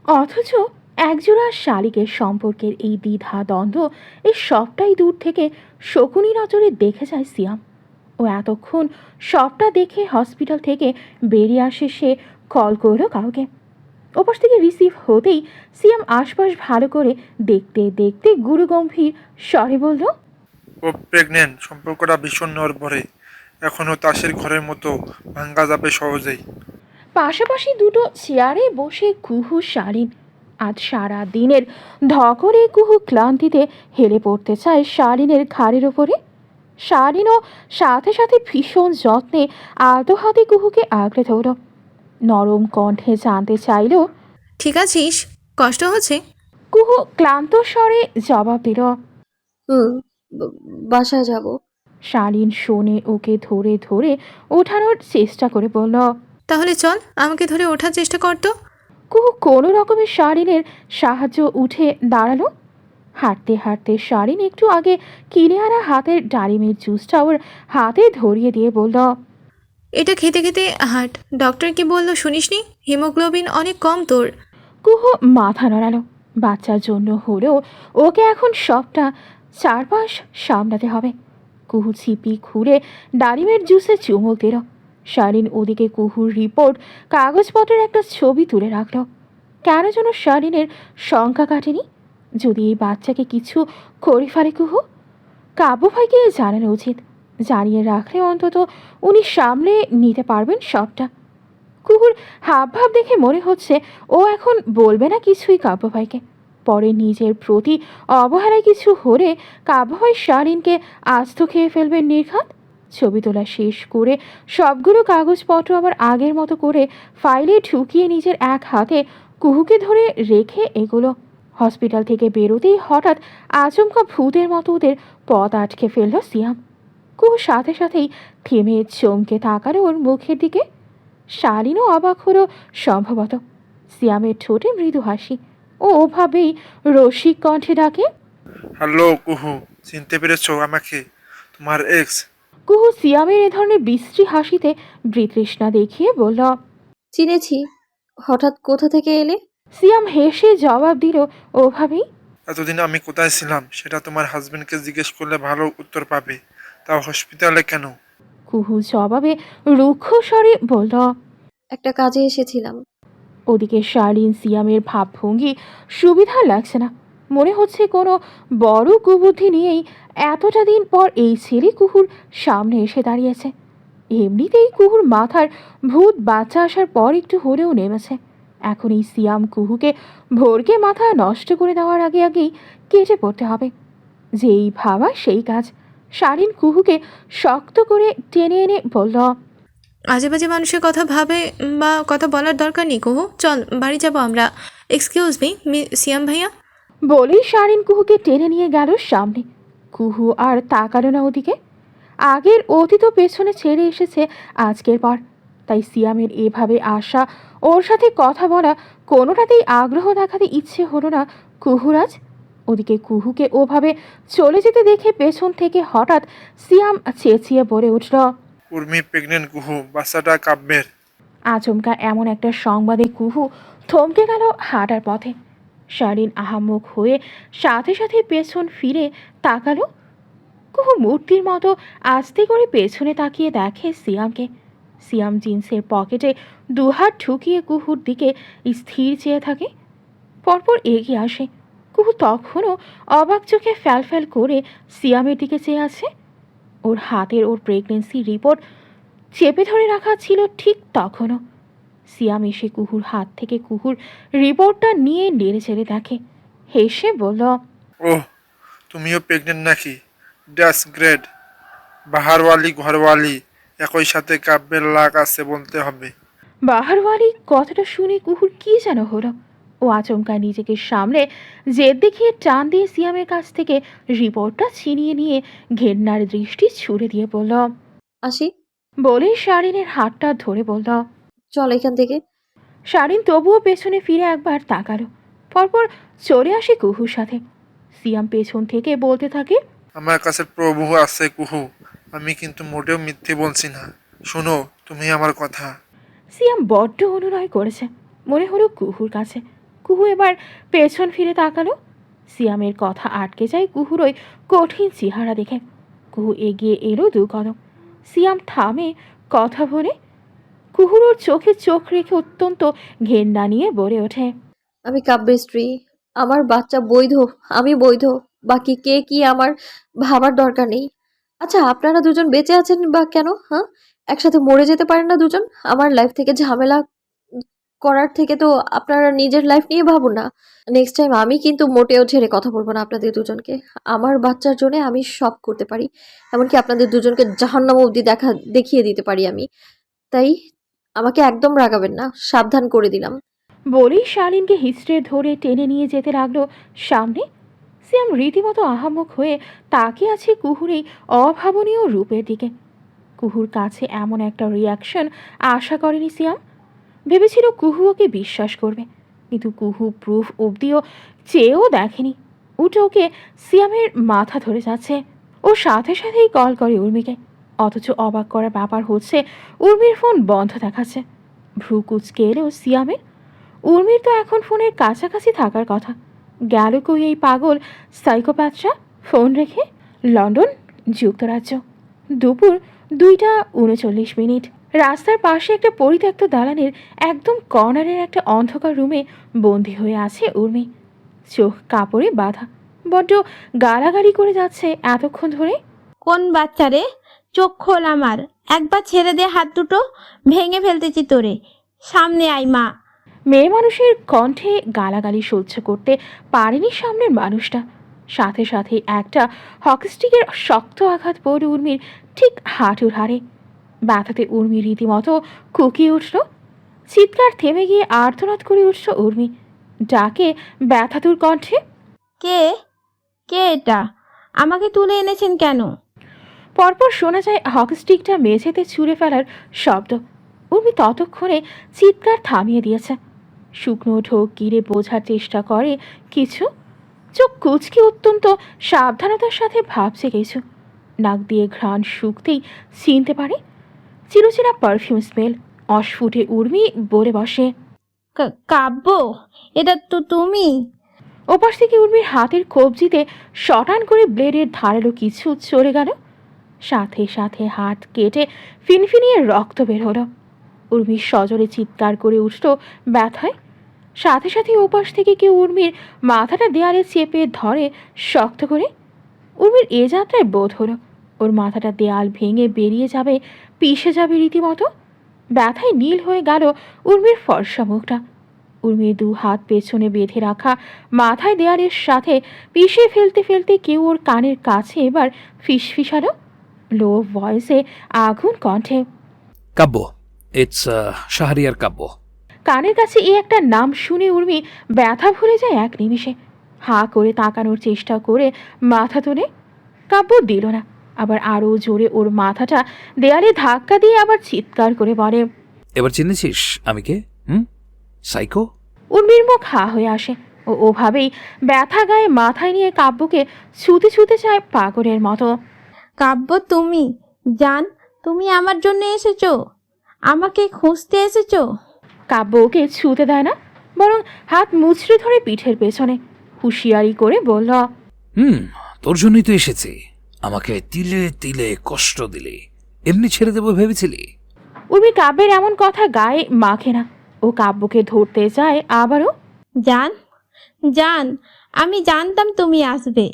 অথচ একজোড়া শালিকের সম্পর্কের এই দ্বিধা দ্বন্দ্ব এই সবটাই দূর থেকে শকুনি নজরে দেখে যায় সিয়াম। ও এতক্ষণ সবটা দেখে হসপিটাল থেকে বেরিয়ে আসে সে কল করলো কাউকে। ওপাশ থেকে রিসিভ হতেই সিয়াম আশপাশ ভালো করে দেখতে দেখতে গুরুগম্ভীর স্বরে বলল, ও প্রেগনেন্ট। সম্পর্কটা ভীষণ নড়বড়ে। এখনো তাসের ঘরের মতো ভাঙ্গা যাবে সহজেই। পাশাপাশি দুটো চেয়ারে বসে কুহু শালীন। আজ সারা দিনের ধকরে কুহু ক্লান্তিতে হেলে পড়তে চায় শালীনের ঘাড়ের ওপরে। শালীনও সাথে সাথে ভীষণ যত্নে আলতো হাতে কুহুকে আগলে ধরল। নরম কণ্ঠে জানতে চাইল, ঠিক আছিস? কষ্ট হচ্ছে? কুহু ক্লান্ত স্বরে জবাব দিল। হুম, বাসায় যাব। শালীন শোনে ওকে ধরে ধরে ওঠানোর চেষ্টা করে বলল। তাহলে চল, আমাকে ধরে ওঠার চেষ্টা কর তো। কুহু কোনো রকমের শালীনের সাহায্য উঠে দাঁড়ালো। হাঁটতে হাঁটতে শালীন একটু আগে কিনে আনা হাতের ডালিমের জুসটা ওর হাতে ধরিয়ে দিয়ে বলল, এটা খেতে খেতে হাঁট। ডক্টর কি বললো শুনিসনি? হিমোগ্লোবিন অনেক কম তোর। কুহু মাথা নাড়ালো। বাচ্চার জন্য হলেও ওকে এখন সবটা চারপাশ সামলাতে হবে। কুহু ছিপি খুঁড়ে ডালিমের জুসে চুমুক দিল। শালীন ওদিকে কুহুর রিপোর্ট কাগজপত্রের একটা ছবি তুলে রাখলো। কেন যেন শালীনের শঙ্কা কাটেনি। যদি এই বাচ্চাকে কিছু করে ফেলে কুহু, কাব্য ভাইকে জানানো উচিত। জানিয়ে রাখলে অন্তত উনি সামলে নিতে পারবেন সবটা। কুহুর হাবভাব দেখে মনে হচ্ছে ও এখন বলবে না কিছুই কাব্য ভাইকে। পরে নিজের প্রতি অবহেলায় কিছু হলে কাব্য ভাই শালীনকে আস্ত খেয়ে ফেলবেন নির্ঘাত। ছবি তোলা শেষ করে সবগুলো কাগজপত্র আবার আগের মতো করে ফাইলে ঢুকিয়ে নিজের এক হাতে কুহুকে ধরে রেখে এগুলো হসপিটাল থেকে বেরোতেই হঠাৎ আচমকা ভূতের মতো ওদের পথ আটকে ফেলল সিয়াম। কুহু সাথে সাথেই থেমে চমকে তাকালো ওর মুখের দিকে। শালীনও অবাক হলো সম্ভবত। সিয়ামের ঠোঁটে মৃদু হাসি। ও ওভাবেই রসিক কণ্ঠে ডাকে, হ্যালো কুহু, চিনতে পেরেছো আমাকে? তোমার এক্স। কুহু সিয়ামের এ ধরনের বিশ্রী হাসিতে বিতৃষ্ণা দেখিয়ে বলল। চিনেছি। হঠাৎ কোথা থেকে এলে? সিয়াম হেসে জবাব দিল, ওভাবেই। এতদিন আমি কোথায় ছিলাম সেটা তোমার হাজবেন্ডকে জিজ্ঞেস করলে ভালো উত্তর পাবে। তাও হসপিটালে কেন? কুহু জবাবে রুক্ষ স্বরে বলল। একটা কাজে এসেছিলাম। ওদিকে শালীন সিয়ামের ভাবভঙ্গি সুবিধা লাগছে না। মনে হচ্ছে কোনো বড় কুবুদ্ধি নিয়েই এতটা দিন পর এই ছেলে কুহুর সামনে এসে দাঁড়িয়েছে। এমনিতেই কুহুর মাথার ভূত বাচ্চা আসার পর একটু হলেও নেমেছে। এখন এই সিয়াম কুহুকে ভোরকে মাথা নষ্ট করে দেওয়ার আগে আগেই কেটে পড়তে হবে। যেই ভাবা সেই কাজ। শালীন কুহুকে শক্ত করে টেনে এনে বলল, আজে বাজে মানুষের কথা ভাবে বা কথা বলার দরকার নেই কুহু। চল, বাড়ি যাব আমরা। এক্সকিউজ মি সিয়াম ভাইয়া। বলেই শালীন কুহুকে টেনে নিয়ে গেল সামনে। কুহু আর তাকালো না ওদিকে। আগের অতীত পেছনে ছেড়ে এসেছে আজকের পর। তাই সিয়ামের এভাবে আসা, ওর সাথে কথা বলা, কোনোটাতেই আগ্রহ দেখাতে ইচ্ছে হলো না কুহুর আজ। ওদিকে কুহুকে ওভাবে চলে যেতে দেখে পেছন থেকে হঠাৎ সিয়াম চেঁচিয়ে বলে উঠল, উর্মি প্রেগনেন্ট কুহু, বাচ্চাটা কাব্যের। আচমকা এমন একটা সংবাদে কুহু থমকে গেল হাঁটার পথে। শালীন আহাম্মক হয়ে সাথে সাথে পেছন ফিরে তাকালো। কুহু মূর্তির মতো আস্তে করে পেছনে তাকিয়ে দেখে সিয়ামকে। সিয়াম জিন্সের পকেটে দুহাত ঢুকিয়ে কুহুর দিকে স্থির চেয়ে থাকে। পরপর এগিয়ে আসে। কুহু তখনও অবাক চোখে ফ্যাল করে সিয়ামের দিকে চেয়ে আছে। ওর হাতের ওর প্রেগনেন্সি রিপোর্ট চেপে ধরে রাখা ছিল ঠিক তখনও। সিয়াম এসে কুহুর হাত থেকে কুহুর রিপোর্টটা নিয়ে নেড়ে চেড়ে দেখে। হেসে বলল, ওহ, তুমিও প্রেগনেন্ট নাকি? That's great. বাহারওয়ালি ঘরওয়ালি একই সাথে কাব্যের লাগ আছে বলতে হবে। বাহারওয়ালি কথাটা শুনে কুহুর কি যেন হলো। ও আচমকা নিজেকে সামলে জেদ দেখিয়ে টান দিয়ে সিয়ামের কাছ থেকে রিপোর্টটা ছিনিয়ে নিয়ে ঘেন্নার দৃষ্টি ছুড়ে দিয়ে বলল। আসি। বলেই শালীনের হাতটা ধরে বলল। চল এখান থেকে। শালীন তবুও পেছনে ফিরে একবার তাকালো। পরপর চলে আসে কুহুর সাথে। সিয়াম পেছন থেকে বলতে থাকে, আমার কাছে প্রভু আছে কুহু, আমি কিন্তু মোটেও মিথ্যে বলছি না। শোনো তুমি আমার কথা। সিয়াম বড্ড অনুনয় করেছে, মনে হলো কুহুর কাছে। কুহু এবার পেছন ফিরে তাকালো। সিয়ামের কথা আটকে যায় কুহুর ওই কঠিন চেহারা দেখে। কুহু এগিয়ে এলো 2 কদম। সিয়াম থামে কথা বলে। কুহুর ওর চোখে চোখ রেখে অত্যন্ত ঘেন্না নিয়ে বলে ওঠে, আমি কাব্যের স্ত্রী। আমার বাচ্চা বৈধ। আমি বৈধ। বাকি কে কি আমার ভাবার দরকার নেই। আচ্ছা, আপনারা দুজন বেঁচে আছেন বা কেন? হ্যাঁ, একসাথে মরে যেতে পারেন না দুজন? আমার লাইফ থেকে ঝামেলা করার থেকে তো আপনারা নিজের লাইফ নিয়ে ভাবুন না। নেক্সট টাইম আমি কিন্তু মোটেও ছেড়ে কথা বলবো না আপনাদের দুজনকে। আমার বাচ্চার জন্য আমি সব করতে পারি। এমনকি আপনাদের দুজনকে জাহান্নাম অবধি দেখিয়ে দিতে পারি আমি। তাই আমাকে একদম রাগাবেন না, সাবধান করে দিলাম। বলেই শালীনকে হিস্ট্রে ধরে টেনে নিয়ে যেতে লাগলো সামনে। সিয়াম রীতিমতো আহাম্মক হয়ে তাকিয়ে আছে কুহুর এই অভাবনীয় রূপের দিকে। কুহুর কাছে এমন একটা রিয়াকশন আশা করেনি সিয়াম। ভেবেছিল কুহু ওকে বিশ্বাস করবে, কিন্তু কুহু প্রুফ অবধিও চেয়েও দেখেনি। উঠে ওকে সিয়ামের মাথা ধরে যাচ্ছে। ও সাথে সাথেই কল করে উর্মিকে। অথচ অবাক করার ব্যাপার হচ্ছে উর্মির ফোন বন্ধ দেখাচ্ছে। ভ্রু কুচকে এলেও সিয়ামের। উর্মির তো এখন ফোনের কাছাকাছি থাকার কথা। গেল কই এই পাগল সাইকোপ্যাথরা ফোন রেখে? লন্ডন, যুক্তরাজ্য। দুপুর 2:39। রাস্তার পাশে একটা পরিত্যক্ত দালানের একদম কর্নারের একটা অন্ধকার রুমে বন্দি হয়ে আছে উর্মি। চোখ কাপড়ে বাঁধা, বড্ড গালাগালি করে যাচ্ছে এতক্ষণ ধরে। কোন বাচ্চা রে? চোখ খোল আমার, একবার ছেড়ে দে হাত দুটো, ভেঙে ফেলতেছি তোরে। সামনে আয় মা। মেয়ে মানুষের কণ্ঠে গালাগালি সহ্য করতে পারেনি সামনের মানুষটা। সাথে সাথে একটা হকিস্টিকের শক্ত আঘাত পড়ে উর্মির ঠিক হাঁটুর হাড়ে। ব্যথাতে উর্মি রীতিমতো কুকিয়ে উঠল। চিৎকার থেমে গিয়ে আর্তনাদ করে উঠল উর্মি। ডাকে ব্যথাতুর কণ্ঠে, কে? কে এটা? আমাকে তুলে এনেছেন কেন? পরপর শোনা যায় হকিস্টিকটা মেঝেতে ছুঁড়ে ফেলার শব্দ। উর্মি ততক্ষণে চিৎকার থামিয়ে দিয়েছে। শুকনো ঢোক গিরে বোঝার চেষ্টা করে কিছু। চোখ কুচকে অত্যন্ত সাবধানতার সাথে ভাবছে কিছু। নাক দিয়ে ঘ্রাণ শুকতেই চিনতে পারে চিরচেনা পারফিউম স্মেল। অস্ফুটে উর্মি বলে বসে, কাব্য, এটা তো তুমি? ওপাশ থেকে উর্মির হাতের কবজিতে শটান করে ব্লেডের ধারালো কিছু চলে গেল। সাথে সাথে হাত কেটে ফিনফিনিয়ে রক্ত বের হলো। উর্মির সজোরে চিৎকার করে উঠল ব্যথায়। সাথে সাথে ওপাশ থেকে কেউ উর্মির মাথাটা দেয়ালে চেপে ধরে শক্ত করে। উর্মির এ যাত্রায় বোধ হলো ওর মাথাটা দেয়াল ভেঙে বেরিয়ে যাবে, পিষে যাবে রীতিমতো। ব্যথায় নীল হয়ে গেল উর্মির ফর্সা মুখটা। উর্মির 2 হাত পেছনে বেঁধে রাখা মাথায় দেয়ালের সাথে পিষে ফেলতে ফেলতে কেউ ওর কানের কাছে এবার ফিসফিসালো লো ভয়েসে, আগুন কণ্ঠে, কাব্য, ইটস শাহরিয়ার কাব্য। কানের কাছে এই একটা নাম শুনে উর্মি ব্যথা ভুলে যায় এক নিমিষে। হাঁ করে তাকানোর চেষ্টা করে মাথা তোলে। কাব্য দিল না, আবার আরও জোরে ওর মাথাটা দেয়ালে ধাক্কা দিয়ে আবার চিৎকার করে বলে, এবার চিনেছিস আমি কে? সাইকো। উর্মির মুখ হা হয়ে আসে। ও ওভাবেই ব্যথা গায়ে মাথায় নিয়ে কাব্যকে ছুতে ছুতে চায় পাগলের মতো। কাব্য তুমি? জান, তুমি আমার জন্য এসেছো? আমাকে খুঁজতে এসেছো? কাব্য ওকে ছুতে দেয় না, বরং হাত মুচড়ে ধরে পিঠের পেছনে হুঁশিয়ারি করে বলল, তোর জন্যই তো এসেছি। আমাকে তিলে তিলে কষ্ট দিলে, এমনি ছেড়ে দেবো ভেবেছিলি? উর্মি কাব্যের এমন কথা গায়ে মাখে না। ও কাব্যকে ধরতে যায় আবারও। জান, জান, আমি জানতাম তুমি আসবে।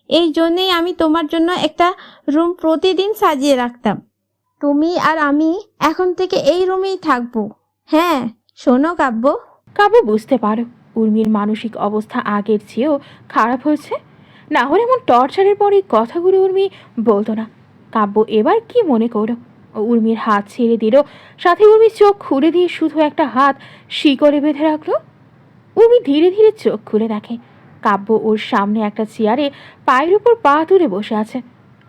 এই জন্যেই আমি তোমার জন্য একটা রুম প্রতিদিন সাজিয়ে রাখতাম। তুমি আর আমি এখন থেকে এই রুমেই থাকবো। হ্যাঁ, শোনো কাব্য। কাব্য বুঝতে পারো উর্মির মানসিক অবস্থা আগের চেয়েও খারাপ হয়েছে। না হলে এমন টর্চারের পরে কথাগুলো উর্মি বলতো না। কাব্য এবার কি মনে করো? ও উর্মির হাত ছেড়ে দিল, সাথে উর্মির চোখ খুলে দিয়ে শুধু একটা হাত শিকড়ে বেঁধে রাখলো। উর্মি ধীরে ধীরে চোখ খুলে দেখে কাব্য ওর সামনে একটা চেয়ারে পায়ের উপর পা তুলে বসে আছে।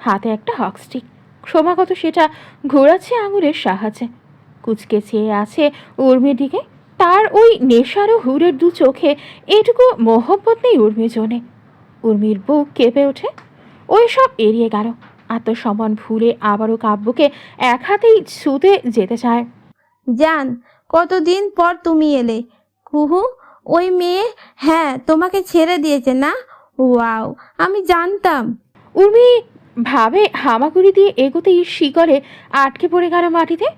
হাতে একটা হকস্টিক, ক্রমাগত সেটা ঘোরাচ্ছে আঙুলের সাহায্যে। কুচকে চেয়ে আছে উর্মির দিকে। তার ওই নেশারও হুরের 2 চোখে এটুকু মোহব্বত নেই উর্মির জন্যে। উর্মির বুক কেঁপে ওঠে। ওই সব এড়িয়ে গেল। আত্মসম্মান ভুলে আবারও কাব্যকে এক হাতেই ছুতে যেতে চায়। জান, কতদিন পর তুমি এলে। কুহু, ওই মেয়ে হ্যাঁ তোমাকে ছেড়ে দিয়েছে না? ওয়াও, আমি জানতাম। উর্মি ভাবে হামাগুড়ি দিয়ে এগোতেই শিকলে আটকে পড়ে গেল মাটিতে।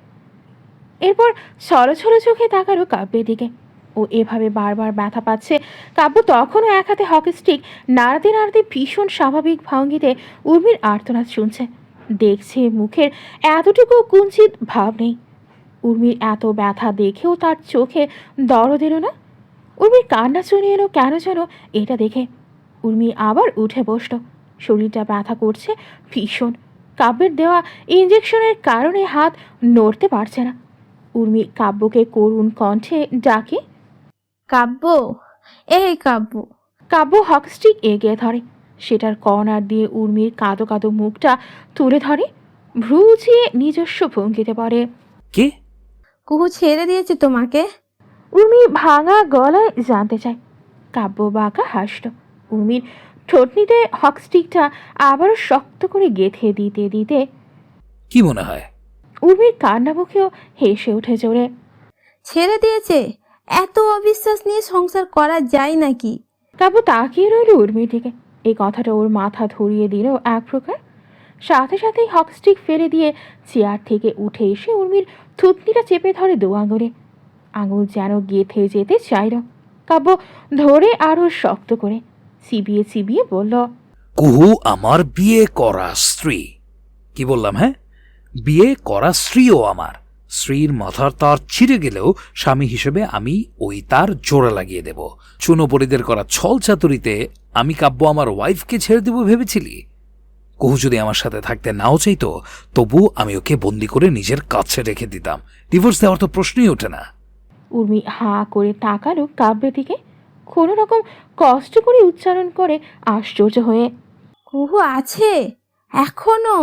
এরপর ছলছল চোখে তাকালো কাব্যের দিকে। ও এভাবে বারবার ব্যথা পাচ্ছে। কাব্য তখনও এক হাতে হকি স্টিক নাড়াতে নাড়াতে ভীষণ স্বাভাবিক ভঙ্গিতে উর্মির আর্তনাদ শুনছে, দেখছে। মুখের এতটুকু কুঞ্চিত ভাব নেই। উর্মির এত ব্যথা দেখেও তার চোখে দরদ এলো না। উর্মির কান্না চলে এলো কেন যেন এটা দেখে। উর্মি আবার উঠে বসল। শরীরটা ব্যথা করছে ভীষণ। কাব্যের দেওয়া ইঞ্জেকশনের কারণে হাত নড়তে পারছে না। উর্মি কাব্যকে করুণ কণ্ঠে ডাকে। কাব্য, এই কাব্য। কাব্য হকস্টিক এগিয়ে ধরে। সেটার কর্নার দিয়ে উর্মির কাঁদো কাঁদো মুখটা তুলে ধরে। ভ্রু উঁচিয়ে নিজস্ব ভঙ্গিতে পড়ে। কে? কুহু ছেড়ে দিয়েছে তোমাকে? উর্মি ভাঙা গলায় জানতে চায়। কাব্য বাঁকা হাসল। উর্মির ঠোঁটনিতে হকস্টিকটা আবারও শক্ত করে গেঁথে দিতে দিতে কি মনে হয়? উর্মির কান্না মুখেও হেসে ওঠে জোরে। ছেড়ে দিয়েছে? এত অবিশ্বাস নিয়ে সংসার করা যায় নাকি? কাব্য তাকিয়ে রইল উর্মির দিকে। এই কথাটা ওর মাথা ধরিয়ে দিল এক প্রকার। সাথে সাথেই হকস্টিক ফেলে দিয়ে চেয়ার থেকে উঠে এসে উর্মির থুতনিটা চেপে ধরে দু আঙুলে। আঙুল যেন গেঁথে যেতে চাইল। কাব্য ধরে আরো শক্ত করে চিবিয়ে চিবিয়ে বলল, কুহু আমার বিয়ে করা স্ত্রী। কি বললাম? হ্যাঁ, বিয়ে করা স্ত্রীও আমার। স্ত্রীর মাথার তার ছিঁড়ে গেলেও স্বামী হিসেবে আমি ওই তার জোড়া লাগিয়ে দেব। চুনোপরিদের করা ছল চাতুরিতে আমি কাব্য আমার ওয়াইফকে ছেড়ে দেব ভেবেছিলি? কুহু যদি আমার সাথে থাকতে নাও চাইতো, তবু আমি ওকে বন্দি করে নিজের কাছে রেখে দিতাম। ডিভোর্স দেওয়ার তো প্রশ্নই ওঠে না। উর্মি হাঁ করে তাকালো কাব্যের দিকে, কোনো রকম কষ্ট করে উচ্চারণ করে আশ্চর্য হয়ে। কুহু আছে এখনো,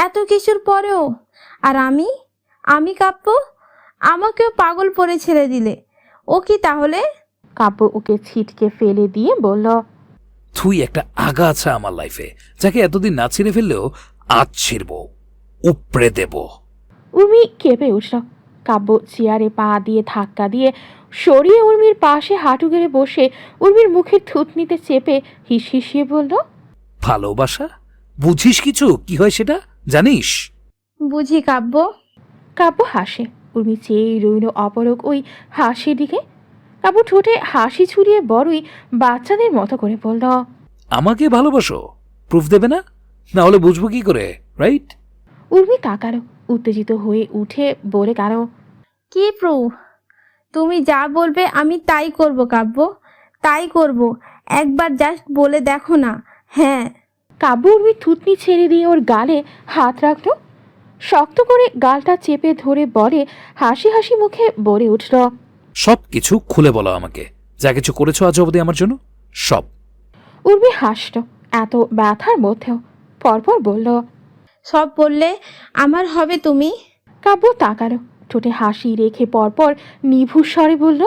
এত কিছুর পরেও? আর আমি কাব্য, আমাকেও পাগল পরে ছেড়ে দিলে। ও কি তাহলে? কাব্য ওকে ছিটকে ফেলে দিয়ে বলল, তুই একটা আগাছা আমার লাইফে, যাকে এতদিন না ছিঁড়ে ফেললেও আজ ছিঁড়ব, উপড়ে দেব। উর্মি কেঁপে উঠল। কাব্য চেয়ারে পা দিয়ে ধাক্কা দিয়ে সরিয়ে উর্মির পাশে হাঁটু গেড়ে বসে উর্মির মুখের থুতনিতে চেপে হিসিয়ে বলল, ভালোবাসা বুঝিস কিছু? কি হয় সেটা জানিস? বুঝি কাব্য। কাব্য হাসে। উর্মি চেয়ে রইল অপলক ওই হাসির দিকে। কাব্য ঠোঁটে হাসি ছুড়িয়ে বড়ই বাচ্চাদের মতো করে বলল, আমাকে ভালোবাসো? প্রুফ দেবে না? না হলে বুঝবো কি করে, রাইট? উর্মি তাকালো, উত্তেজিত হয়ে উঠে বলে গেল, কি প্রুফ? তুমি যা বলবে আমি তাই করব কাব্য, তাই করব। একবার জাস্ট বলে দেখো না। হ্যাঁ। কাব্য উর্মির থুতনি ছেড়ে দিয়ে ওর গালে হাত রাখলো। শক্ত করে গালটা চেপে ধরে বলে হাসি হাসি মুখে বলে উঠল, সব কিছু খুলে বলো আমাকে, যা কিছু করেছো আজ অবধি আমার জন্য, সব। উর্মি হাসল এত ব্যথার মধ্যেও। পরপর বলল, সব বললে আমার হবে তুমি? কাব্য তাকালো, ঠোঁটে হাসি রেখে পরপর নিভুর স্বরে বলল,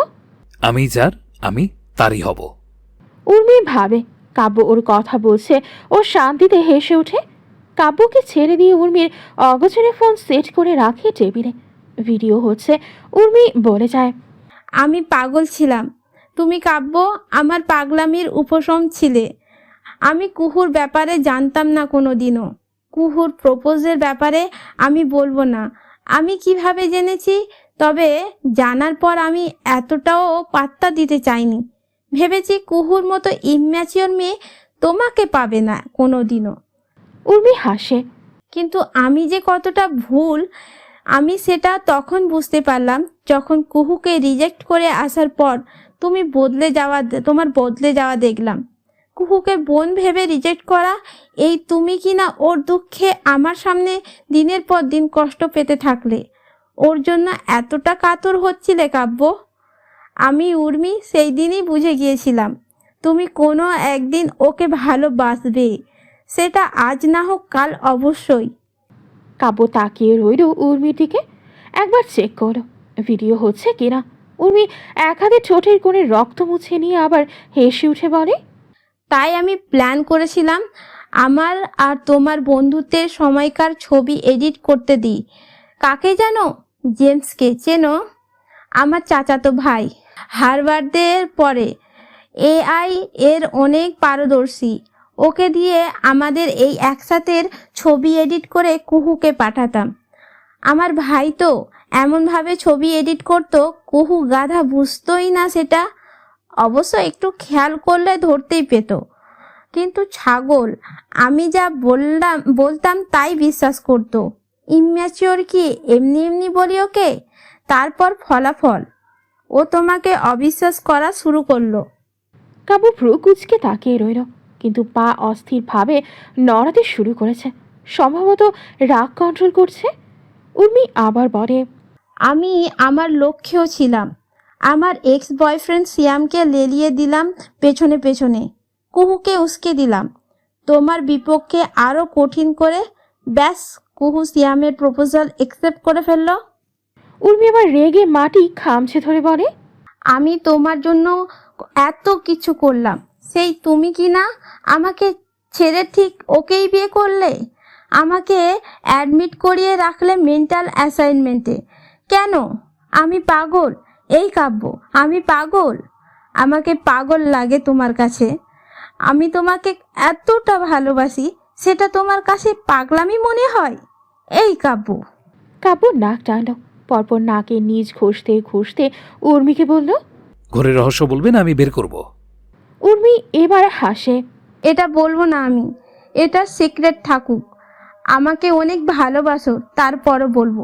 আমি যার আমি তারই হব। উর্মি ভাবে কাব্য ওর কথা বলছে। ও শান্তিতে হেসে ওঠে। কাব্যকে ছেড়ে দিয়ে উর্মির অগোচরে ফোন সেট করে রাখে টেবিলে। ভিডিও হচ্ছে। উর্মি বলে যায়, আমি পাগল ছিলাম, তুমি কাব্য আমার পাগলামির উপশম ছিলে। আমি কুহুর ব্যাপারে জানতাম না কোনো দিনও। কুহুর প্রপোজের ব্যাপারে আমি বলবো না আমি কিভাবে জেনেছি, তবে জানার পর আমি এতটাও পাত্তা দিতে চাইনি। ভেবেছি কুহুর মতো ইম্যাচিওর মেয়ে তোমাকে পাবে না কোনো দিনও। উর্মি হাসে। কিন্তু আমি যে কতটা ভুল, আমি সেটা তখন বুঝতে পারলাম যখন কুহুকে রিজেক্ট করে আসার পর তোমার বদলে যাওয়া দেখলাম। কুহুকে বোন ভেবে রিজেক্ট করা এই তুমি কি না ওর দুঃখে আমার সামনে দিনের পর দিন কষ্ট পেতে থাকলে, ওর জন্য এতটা কাতর হচ্ছিলে কাব্য। আমি উর্মি সেই দিনই বুঝে গিয়েছিলাম তুমি কোনো একদিন ওকে ভালোবাসবে, সেটা আজ না হোক কাল অবশ্যই। কাব্য তাকিয়ে রইল উর্মির দিকে। একবার চেক করো ভিডিও হচ্ছে কিনা। উর্মি এক হাতে ঠোঁটের কোণে রক্ত মুছে নিয়ে আবার হেসে উঠে বলে, তাই আমি প্ল্যান করেছিলাম আমার আর তোমার বন্ধুত্বের সময়কার ছবি এডিট করতে দিই। কাকে জানো? জেমসকে চেনো? আমার চাচাতো ভাই, হার্ভার্ডের পরে এআই এর অনেক পারদর্শী। ওকে দিয়ে আমাদের এই একসাথের ছবি এডিট করে কুহুকে পাঠাতাম। আমার ভাই তো এমনভাবে ছবি এডিট করতো, কুহু গাধা বুঝতোই না সেটা। অবশ্য একটু খেয়াল করলে ধরতেই পেত, কিন্তু ছাগল। আমি যা বলতাম তাই বিশ্বাস করতো। ইম্যাচিওর কি এমনি এমনি বলি ওকে? তারপর ফলাফল, ও তোমাকে অবিশ্বাস করা শুরু করলো। কাব্য ভ্রু কুচকে তাকিয়ে রইল, কিন্তু পা অস্থিরভাবে নড়াতে শুরু করেছে। সম্ভবত রাগ কন্ট্রোল করছে। উর্মি আবার বলে, আমি আমার লক্ষ্যেও ছিলাম। আমার এক্স বয়ফ্রেন্ড সিয়ামকে লেলিয়ে দিলাম পেছনে পেছনে, কুহুকে উস্কে দিলাম তোমার বিপক্ষে আরও কঠিন করে। ব্যাস, কুহু সিয়ামের প্রপোজাল অ্যাকসেপ্ট করে ফেলল। উর্মি আবার রেগে মাটি খামছে ধরে বলে, আমি তোমার জন্য এত কিছু করলাম, সেই তুমি কি না আমাকে ছেড়ে ঠিক ওকেই বিয়ে করলে? আমাকে অ্যাডমিট করিয়ে রাখলে মেন্টাল অ্যাসাইনমেন্টে। কেন? আমি পাগল? এই কাব্য, আমি পাগল? আমাকে পাগল লাগে তোমার কাছে? আমি তোমাকে এতটা ভালোবাসি, সেটা তোমার কাছে পাগলামি মনে হয়? এই কাব্য। কাব্য নাক টানল। পরপর নাকে নিজ ঘষতে ঘষতে উর্মিকে বলল। ঘরের রহস্য বলবেন, আমি বের করব। উর্মি এবার হাসে। এটা বলবো না আমি, এটা সিক্রেট থাকুক। আমাকে অনেক ভালোবাসো, তারপরও বলবো।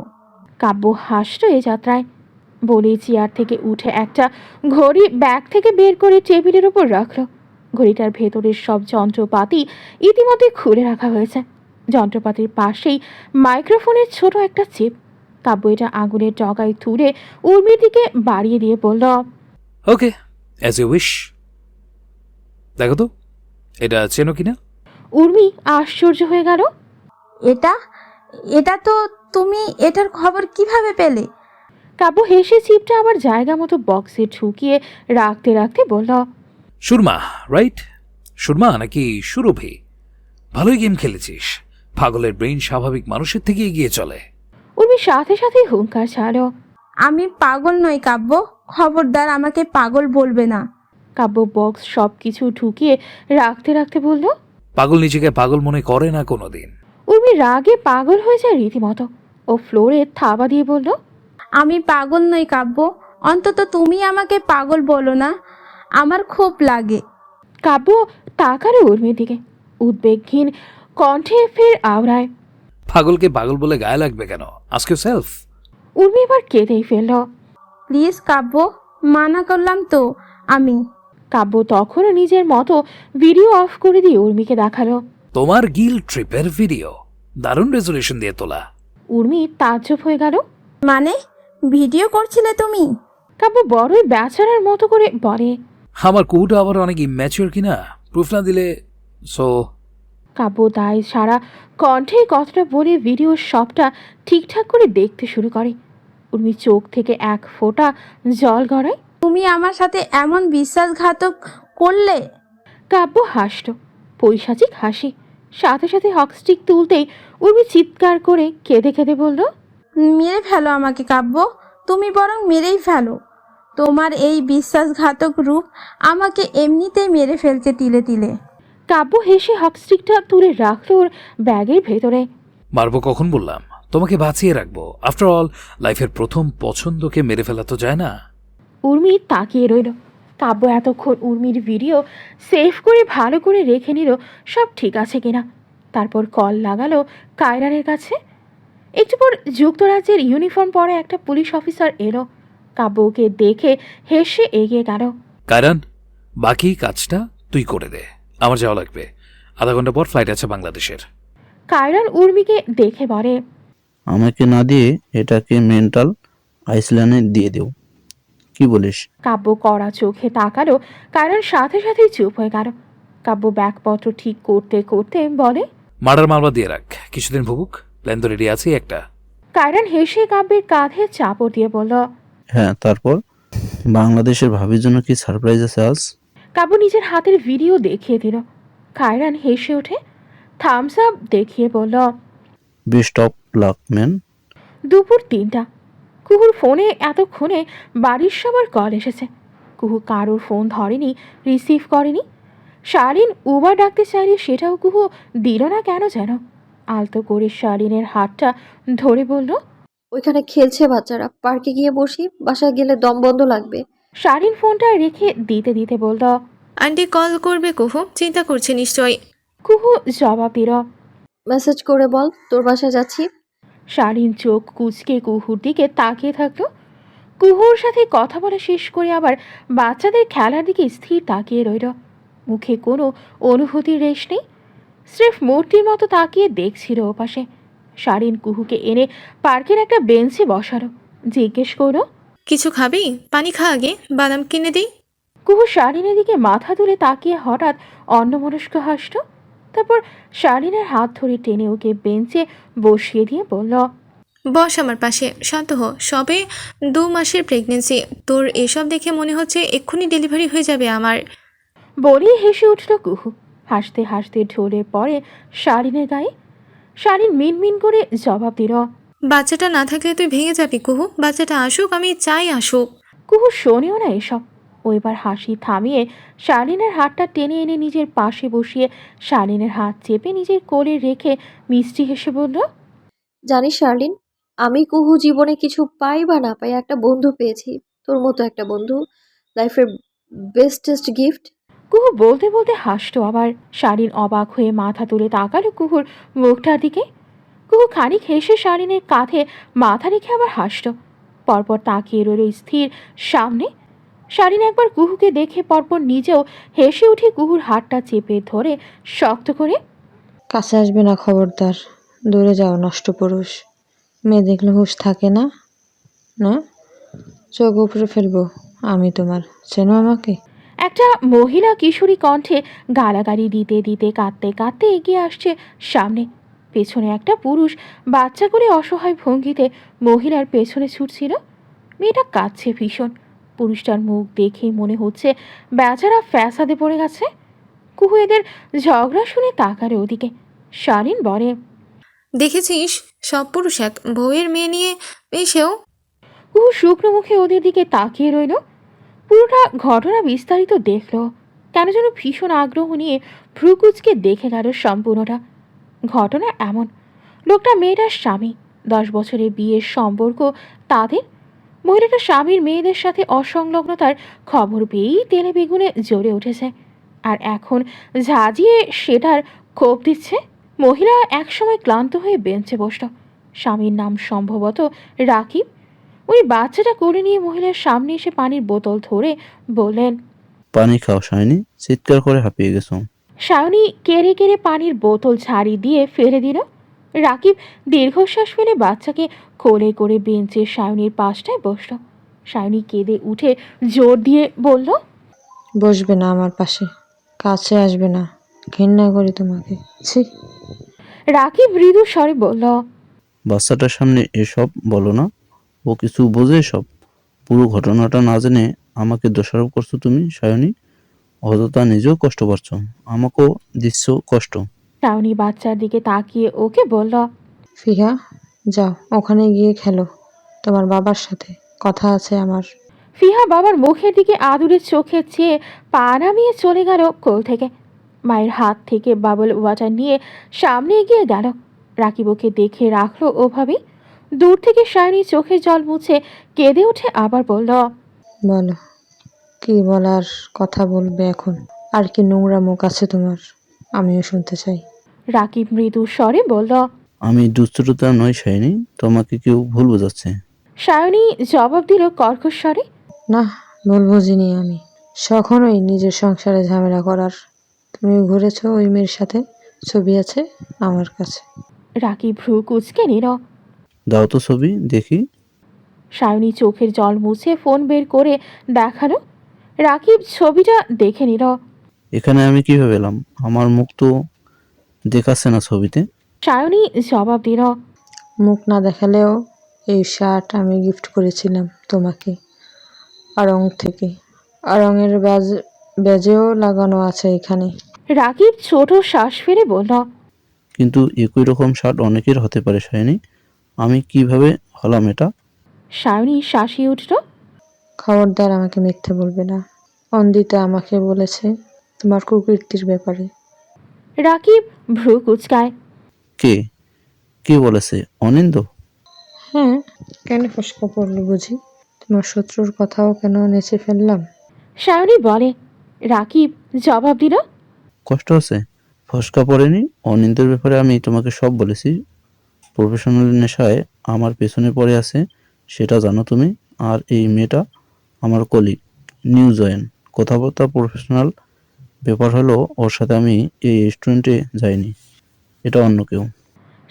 কাব্য হাসল এ যাত্রায়। বলে চেয়ার থেকে উঠে একটা ঘড়ি ব্যাগ থেকে বের করে টেবিলের উপর রাখলো। ঘড়িটার ভেতরের সব যন্ত্রপাতি ইতিমধ্যে খুলে রাখা হয়েছে। যন্ত্রপাতির পাশেই মাইক্রোফোনের ছোট একটা চিপ। কাব্য এটা আগুনের ডগায় তুলে উর্মির দিকে বাড়িয়ে দিয়ে বলল, ওকে, অ্যাজ ইউ উইশ। দেখো তো, এটা চেনো কিনা? উর্মি আশ্চর্য হয়ে গেল। এটা এটা তো তুমি এটার খবর কিভাবে পেলে? কাব্য হেসে চিপটা আবার জায়গা মতো বক্সে ঢুকিয়ে রাখতে রাখতে বলল, সুরমা, রাইট? সুরমা নাকি সুরভি? ভালোই গেম খেলেছিস। পাগলের ব্রেইন স্বাভাবিক মানুষের থেকে এগিয়ে চলে। উর্মি সাথে সাথে হুঙ্কার ছাড়ো। আমি পাগল নই কাব্য, খবরদার আমাকে পাগল বলবে না। কাব্য বক্স সব কিছু ঢুকিয়ে রাখতে রাখতে বলল। পাগল নিজেকে পাগল মনে করে না কোনোদিন। উর্মি রাগে পাগল হয়ে যায় রীতিমতো। ও ফ্লোরে থাবা দিয়ে বলল, আমি পাগল নই কাব্য, অন্তত তুমি আমাকে পাগল বলো না, আমার খুব লাগে। কাব্য তাকালো উর্মির দিকে উদ্বেগহীন কণ্ঠে ফের আওড়ায়। পাগলকে পাগল বলে গায়ে লাগবে কেন? Ask yourself. উর্মি এবার কেঁদেই ফেলল। প্লিজ কাব্য, মানা করলাম তো আমি। কাব্য তখনও নিজের মতো ভিডিও অফ করে দিয়ে উর্মিকে দেখালো। তোমার গিল ট্রিপের ভিডিও দারুণ রেজুলেশন দিয়ে তোলা। উর্মি তাজ্জব হয়ে গেল। মানে, ভিডিও করছিলে তুমি? কাব্য বড়ই বেচারার মতো করে বলে। আমার কুহুটা আবার অনেক ইম্যাচিওর কিনা প্রুফ না দিলে। সো কাব্য দায় সারা কণ্ঠে কথাটা বলে ভিডিও সবটা ঠিকঠাক করে দেখতে শুরু করে। উর্মি চোখ থেকে এক ফোঁটা জল গড়ায়। তুমি আমার সাথে এমন বিশ্বাসঘাতক করলে? কাব্য হাসল, পৈশাচিক হাসি। সাথে সাথে হকস্টিক তুলতেই উর্মি চিৎকার করে কেঁদে কেঁদে বলল, মেরে ফেলো আমাকে কাব্য, তুমি বরং মেরেই ফেলো। তোমার এই বিশ্বাসঘাতক রূপ আমাকে এমনিতেই মেরে ফেলছে তিলে তিলে। কাব্য হেসে হকস্টিকটা তুলে রাখলো ওর ব্যাগের ভেতরে। মারবো কখন বললাম? তোমাকে বাঁচিয়ে রাখবো। আফটার অল, লাইফের প্রথম পছন্দকে মেরে ফেলা তো যায় না। উর্মি তাকিয়ে রইল। কাব্য এতক্ষণ উর্মির ভিডিও সেভ করে ভালো করে রেখে নিল সব ঠিক আছে কিনা। তারপর কল লাগালো কায়রানের কাছে। একটু পর যুক্তরাজ্যের ইউনিফর্ম পরা একটা পুলিশ অফিসার এলো। কাব্যকে দেখে হেসে এগিয়ে গেল। কারণ বাকি কাজটা তুই করে দে, আমার যাওয়া লাগবে। আধা ঘন্টা পর ফ্লাইট আছে বাংলাদেশের। কায়রান উর্মিকে দেখে বলে, আমাকে না দিয়ে এটাকে মেন্টাল আইসল্যান্ডে দিয়ে দেও, কি বলিস? কাব্য কড়া চোখে তাকালো। কায়রান সাথে সাথেই চুপ হয়ে গেল। কাব্য ব্যাগপত্র ঠিক করতে করতে বলে, মার্ডার মালবা দিয়ে রাখ, কিছুদিন ভুগুক। প্ল্যান তো রেডি আছে একটা। কায়রান হেসে কাব্যের কাঁধে চাপড় দিয়ে বলল, হ্যাঁ, তারপর বাংলাদেশের ভাবির জন্য কি সারপ্রাইজ আছে আজ? কাব্য নিজের হাতের ভিডিও দেখিয়ে দিল। কায়রান হেসে ওঠে। থামস আপ দেখিয়ে বলল, বেস্ট অফ লাক ম্যান। দুপুর 3টা। কুহুর ফোনে এতক্ষণে বাড়ির সবার কল এসেছে। কুহু কারোর ফোন ধরেনি, রিসিভ করেনি। শালীন উবার ডাকতে চাইলে সেটাও কুহু দিল না কেন যেন। আলতো করে শালীনের হাতটা ধরে বলল, ওইখানে খেলছে বাচ্চারা, পার্কে গিয়ে বসি, বাসায় গেলে দম বন্ধ লাগবে। শালীন ফোনটা রেখে দিতে দিতে বলল। আন্টি কল করবে কুহু, চিন্তা করছে নিশ্চয়ই। কুহু জবাব দিল। মেসেজ করে বল তোর বাসায় যাচ্ছি। শালীন চোখ কুচকে কুহুর দিকে তাকিয়ে থাকলো। কুহুর সাথে কথা বলা শেষ করে আবার বাচ্চাদের খেলার দিকে স্থির তাকিয়ে রইল। মুখে কোনো অনুভূতির রেশ নেই, স্রেফ মূর্তির মতো তাকিয়ে দেখছিল ওপাশে। শালীন কুহুকে এনে পার্কের একটা বেঞ্চে বসালো। জিজ্ঞেস করলো, কিছু খাবি? পানি খা আগে, বাদাম কিনে দিই। কুহু শালীনের দিকে মাথা তুলে তাকিয়ে হঠাৎ অন্যমনস্ক হাসল। তারপর শালীনের হাত ধরে টেনে ওকে বেঞ্চে বসিয়ে দিয়ে বলল, বস আমার পাশে, শান্ত হ। সবে 2 মাসের প্রেগনেন্সি, তোর এসব দেখে মনে হচ্ছে এক্ষুনি ডেলিভারি হয়ে যাবে আমার। বলেই হেসে উঠল কুহু। হাসতে হাসতে ঢলে পড়ে শালীনের গায়ে। শালীন মিনমিন করে জবাব দিল। বাচ্চাটা না থাকলে তুই ভেঙে যাবি কুহু, বাচ্চাটা আসুক, আমি চাই আসুক। কুহু শোনেও না এসব। ও এবার হাসি থামিয়ে শালীনের হাতটা টেনে এনে নিজের পাশে বসিয়ে শালীনের হাত চেপে নিজের কোলে রেখে মিষ্টি হেসে বলল, জানিস শার্লিন, আমি কুহু জীবনে কিছু পাই বা না পাই, একটা বন্ধু পেয়েছি। তোর মতো একটা বন্ধু, লাইফের বেস্টেস্ট গিফট। কুহু বলতে বলতে হাসতো আবার। শালীন অবাক হয়ে মাথা তুলে তাকালো কুহুর মুখটার দিকে। কুহু খানিক হেসে শালীনের কাঁধে মাথা রেখে আবার হাসতো। পরপর তাকিয়ে রইল স্থির সামনে। শালীন একবার কুহুকে দেখে পরপর নিজেও হেসে উঠে কুহুর হাতটা চেপে ধরে শক্ত করে, কাছে আসবে না খবরদার, দূরে যাও নষ্ট পুরুষ। মেয়ে দেখলে হুঁশ থাকে না, না? চোখ উপরে ফেলবো আমি তোমার, চেনো আমাকে? একটা মহিলা কিশোরী কণ্ঠে গালাগালি দিতে দিতে কাঁদতে কাঁদতে এগিয়ে আসছে সামনে। পেছনে একটা পুরুষ বাচ্চা করে অসহায় ভঙ্গিতে মহিলার পেছনে ছুটছিল। মেয়েটা কাঁদছে ভীষণ। পুরুষটার মুখ দেখেই মনে হচ্ছে বেচারা ফ্যাসাদে পড়ে গেছে। কুহু এদের ঝগড়া শুনে তাকারে ওদিকে। শালীন বলে, দেখেছিস, সব পুরুষ এক, বউয়ের মেয়ে নিয়ে এসেও। কুহু শুকনো মুখে ওদের দিকে তাকিয়ে রইল। পুরোটা ঘটনা বিস্তারিত দেখল। কেন যেন ভীষণ আগ্রহ নিয়ে ভ্রুকুচকে দেখে গেল সম্পূর্ণটা। ঘটনা এমন, লোকটা মেয়েটার স্বামী, 10 বছরের বিয়ের সম্পর্ক তাদের। মহিলাটা স্বামীর মেয়েদের সাথে অসংলগ্নতার খবর পেয়েই তেলে বেগুনে জ্বলে উঠেছে, আর এখন ঝাঁঝিয়ে সেটার ক্ষোভ দিচ্ছে। মহিলা একসময় ক্লান্ত হয়ে বেঞ্চে বসল। স্বামীর নাম সম্ভবত রাকিব। উনি বাচ্চাটা কোলে নিয়ে মহিলার সামনে এসে পানির বোতল ধরে বললেন, পানি খাও শাইনি, চিৎকার করে হাঁপিয়ে গেছো। সায়নী কেড়ে কেড়ে পানির বোতল ছাড়ি দিয়ে ফেলে দিল। রাকিব দীর্ঘশ্বাস ফেলে বাচ্চাকে কোলে করে বেঞ্চে সায়নীর পাশটায় বসল। সায়নী কেঁদে উঠে জোর দিয়ে বলল, বসবে না আমার পাশে, কাছে আসবে না, ঘৃণা করি তোমাকে, ছি। রাকিব মৃদু স্বরে বলল, বাচ্চাটার সামনে এসব বলো না, ও কিছু বোঝে সব। পুরো ঘটনাটা না জেনে আমাকে দোষারোপ করছো তুমি সায়নী। অযথা নিজেও কষ্ট পাচ্ছ, আমাকেও দিচ্ছ কষ্ট। সায়নী বাচ্চার দিকে তাকিয়ে ওকে বলল, ফিহা, যাও ওখানে গিয়ে খেলো তোমার বাবার সাথে, কথা আছে আমার। ফিহা বাবার মুখের দিকে আদুরের চোখে চেয়ে পা নামিয়ে চলে গেল কোল থেকে। মায়ের হাত থেকে বাবল ওয়াটার নিয়ে সামনে এগিয়ে গেল। রাকিব ওকে দেখে রাখলো ওভাবেই। দূর থেকে সায়নী চোখের জল মুছে কেঁদে উঠে আবার বলল, বলো, কি বলার কথা বলবে এখন? আর কি নোংরা মুখ আছে তোমার, আমিও শুনতে চাই। রাকিব মৃদু স্বরে বলল। আমি দুশ্চরিতা নয় সায়নী, তোমাকে কেউ ভুল বোঝাচ্ছে। সায়নী জবাব দিল কর্কশ স্বরে, না, ভুল বুঝিনি আমি, সখনই নিজের সংসারে ঝামেলা করার। তুমি ঘুরেছো ওই মেয়ের সাথে, ছবি আছে আমার কাছে। রাকিব ভ্রু কুচকে নিল। দাও তো ছবি দেখি। সায়নী চোখের জল মুছে ফোন বের করে দেখালো। রাকিব ছবিটা দেখে নিল। এখানে আমি কিভাবে এলাম? আমার মুখ তো দেখাচ্ছে না ছবিতে। সায়নী জবাব দিল, মুখ না দেখালেও এই শার্ট আমি গিফট করেছিলাম তোমাকে আড়ং থেকে, আড়ংয়ের ব্যাজেও লাগানো আছে এখানে। রাকিব ছোট শ্বাস ফেলে বলল, কিন্তু একই রকম শার্ট অনেকের হতে পারে শাইনি। আমি কিভাবে হলাম এটা? সায়নী শাসিয়ে উঠল। খবরদার আমাকে মিথ্যে বলবে না। অন্দিতা আমাকে বলেছে তোমার কুকীর্তির ব্যাপারে। রাকিব ভ্রু কুচকায়। কে কে বলেছে? অনিন্দ? হ্যাঁ, কেন ফসকা পড়লো বুঝি? তোমার শত্রুর কথাও কেন নেচে ফেললাম? সায়নী বলে। রাকিব জবাব দিল। কষ্ট আছে? ফসকা পড়েনি। অনিন্দের ব্যাপারে আমি তোমাকে সব বলেছি। প্রফেশনাল নেশায় আমার পেছনে পড়ে আছে, সেটা জানো তুমি। আর এই মেয়েটা আমার কলিগ, নিউ জয়েন। কথাবার্তা প্রফেশনাল। ব্যাপার হলো ওর সাথে আমি এই রেস্টুরেন্টে যাইনি, এটা অন্য কেউ।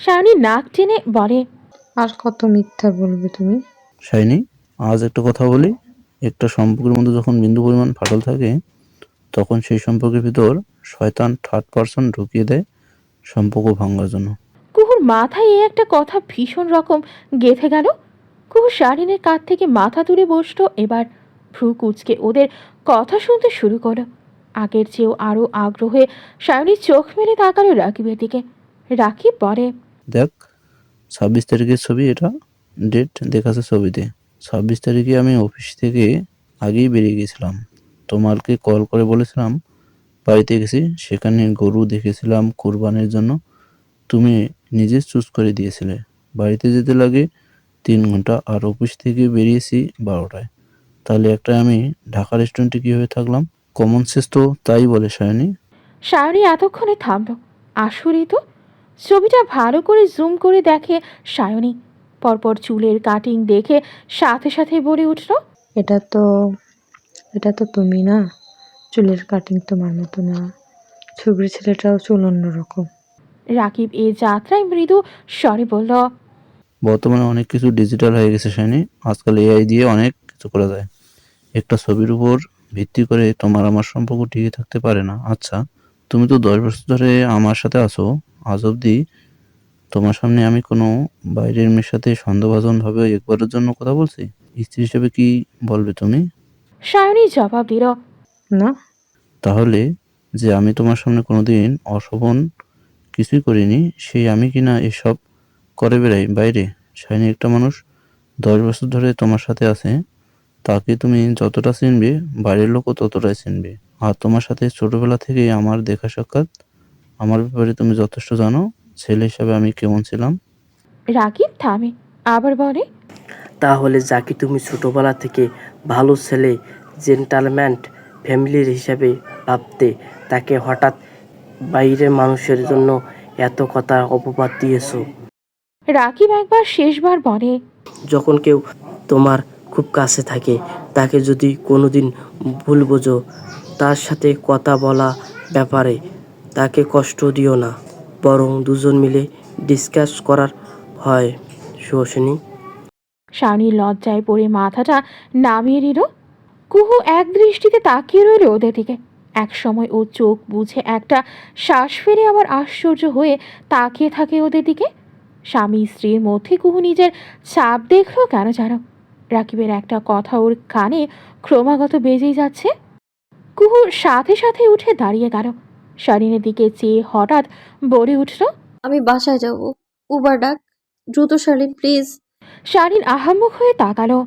সায়নী নাক টেনে বলে। আর কত মিথ্যা বলবে তুমি? শাইনি, আজ একটা কথা বলি। একটা সম্পর্কের মধ্যে যখন বিন্দু পরিমাণ ফাটল থাকে, তখন সেই সম্পর্কের ভিতর শয়তান থার্ড পারসন ঢুকিয়ে দেয় সম্পর্ক ভাঙার জন্য। কুহুর মাথায় এই একটা কথা ভীষণ রকম গেঁথে গেল। কুহু শারিনের কাছ থেকে মাথা তুলে বসলো। এবার ভ্রু কুচকে ওদের কথা শুনতে শুরু করলো। আগের চেয়েও আরো আগ্রহে সায়নীর চোখ মেলে তাকালো রাকিবের দিকে। রাকিব বলে। দেখ, 26 তারিখের ছবি এটা। ডেট দেখাচ্ছে ছবিতে। 26 তারিখে আমি অফিস থেকে আগেই বেরিয়ে গেছিলাম। তোমাকে কল করে বলেছিলাম বাড়িতে গেছি, সেখানে গরু দেখেছিলাম কুরবানির জন্য। তুমি নিজে চুজ করে দিয়েছিলে। বাড়িতে যেতে লাগে 3 ঘন্টা, আর অফিস থেকে বেরিয়েছি 12টায়। তাহলে একটা আমি ঢাকা রেস্টুরেন্টে কিভাবে থাকলাম? কমন সেন্স তো তাই বলে শায়নি। সায়নী এতক্ষণে থামলো। আশুরিত। ছবিটা ভালো করে জুম করে দেখে সায়নী। পরপর চুলের কাটিং দেখে সাথে সাথে বলে উঠল। এটা তো এটা তো তুমি না। চুলের কাটিং তোমার মতো না। ছবির ছেলেটাও চুল অন্যরকম। রাকিব এ যাত্রায় মৃদু স্বরে বলল। বর্তমানে অনেক কিছু ডিজিটাল হয়ে গেছে শাইনি। আজকাল এআই দিয়ে অনেক কিছু করা যায়। একটা ছবির উপর ভিত্তি করে তোমার আমার সম্পর্ক টিকে থাকতে পারে না। আচ্ছা, তুমি তো 10 বছর ধরে আমার সাথে আছো। আজ অব্দি তোমার সামনে আমি কোনো বাইরের মেয়ের সাথে সন্দেহভাজন ভাবে একবারের জন্য কথা বলছি? স্ত্রী হিসেবে কি বলবে তুমি? সায়নী জবাব দিল। না, তাহলে যে আমি তোমার সামনে কোনোদিন অশোভন কিছুই করিনি, সেই আমি কিনা এসব করে বেড়াই বাইরে? শাইনি, একটা মানুষ 10 বছর ধরে তোমার সাথে আছে, তাকে তুমি যতটা চিনবে বাইরের লোকও ততটাই চিনবে। আর তোমার সাথে ছোটবেলা থেকেই আমার দেখা সাক্ষাৎ। আমার ব্যাপারে তুমি যথেষ্ট জানো, ছেলে হিসাবে আমি কেমন ছিলাম। রাকিব থামে। আবার বলে। তাহলে যাকে তুমি ছোটবেলা থেকে ভালো ছেলে, জেন্টালম্যান, ফ্যামিলির হিসাবে ভাবতে, তাকে হঠাৎ বাইরের মানুষের জন্য এত কথা অপবাদ দিয়েছো। রাকিব একবার শেষবার বলে। যখন কেউ তোমার খুব কাছে থাকে, তাকে যদি কোনোদিন ভুল বোঝো, তার সাথে কথা বলা ব্যাপারে তাকে কষ্ট দিও না, বরং দুজন মিলে ডিসকাস করার হয়। সুহাসিনী। সায়নী লজ্জায় পড়ে মাথাটা নামিয়ে নিল। কুহু এক দৃষ্টিতে তাকিয়ে রইল ওদের দিকে। এক সময় ও চোখ বুঝে একটা শ্বাস ফেলে আবার আশ্চর্য হয়ে তাকিয়ে থাকে ওদের দিকে। স্বামী স্ত্রীর মধ্যে কুহু নিজের ছাপ দেখলো কেন জানো। রাকিবের একটা কথা ওর কানে ক্রমাগত বেজেই যাচ্ছে। কুহু সাথে সাথে উঠে দাঁড়িয়ে গেল। শারিনের দিকে চেয়ে হঠাৎ বলে উঠল। আমি বাসায় যাব। উবার ডাক। দ্রুত শার্লিন, প্লিজ। শারিন আহাম্মক হয়ে তাকালো।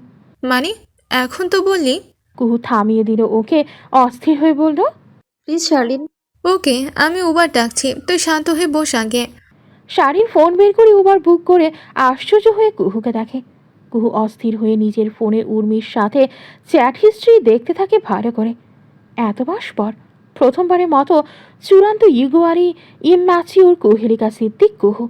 মানে এখন তো বললি। কুহু থামিয়ে দিল ওকে। অস্থির হয়ে বলল। প্লিজ শার্লিন। ওকে, আমি উবার ডাকছি, তুই শান্ত হয়ে বস আগে। শারিন ফোন বের করে উবার বুক করে আশ্চর্য হয়ে কুহুকে দেখে। কুহু অস্থির হয়ে নিজের ফোনে উর্মির সাথে চ্যাট হিস্ট্রি দেখতে থাকে ভালো করে। এত মাস পর প্রথমবারের মতো চূড়ান্ত ইগোয়ারি ইম্যাচিওর কোহেলিকা সিদ্দিক কুহু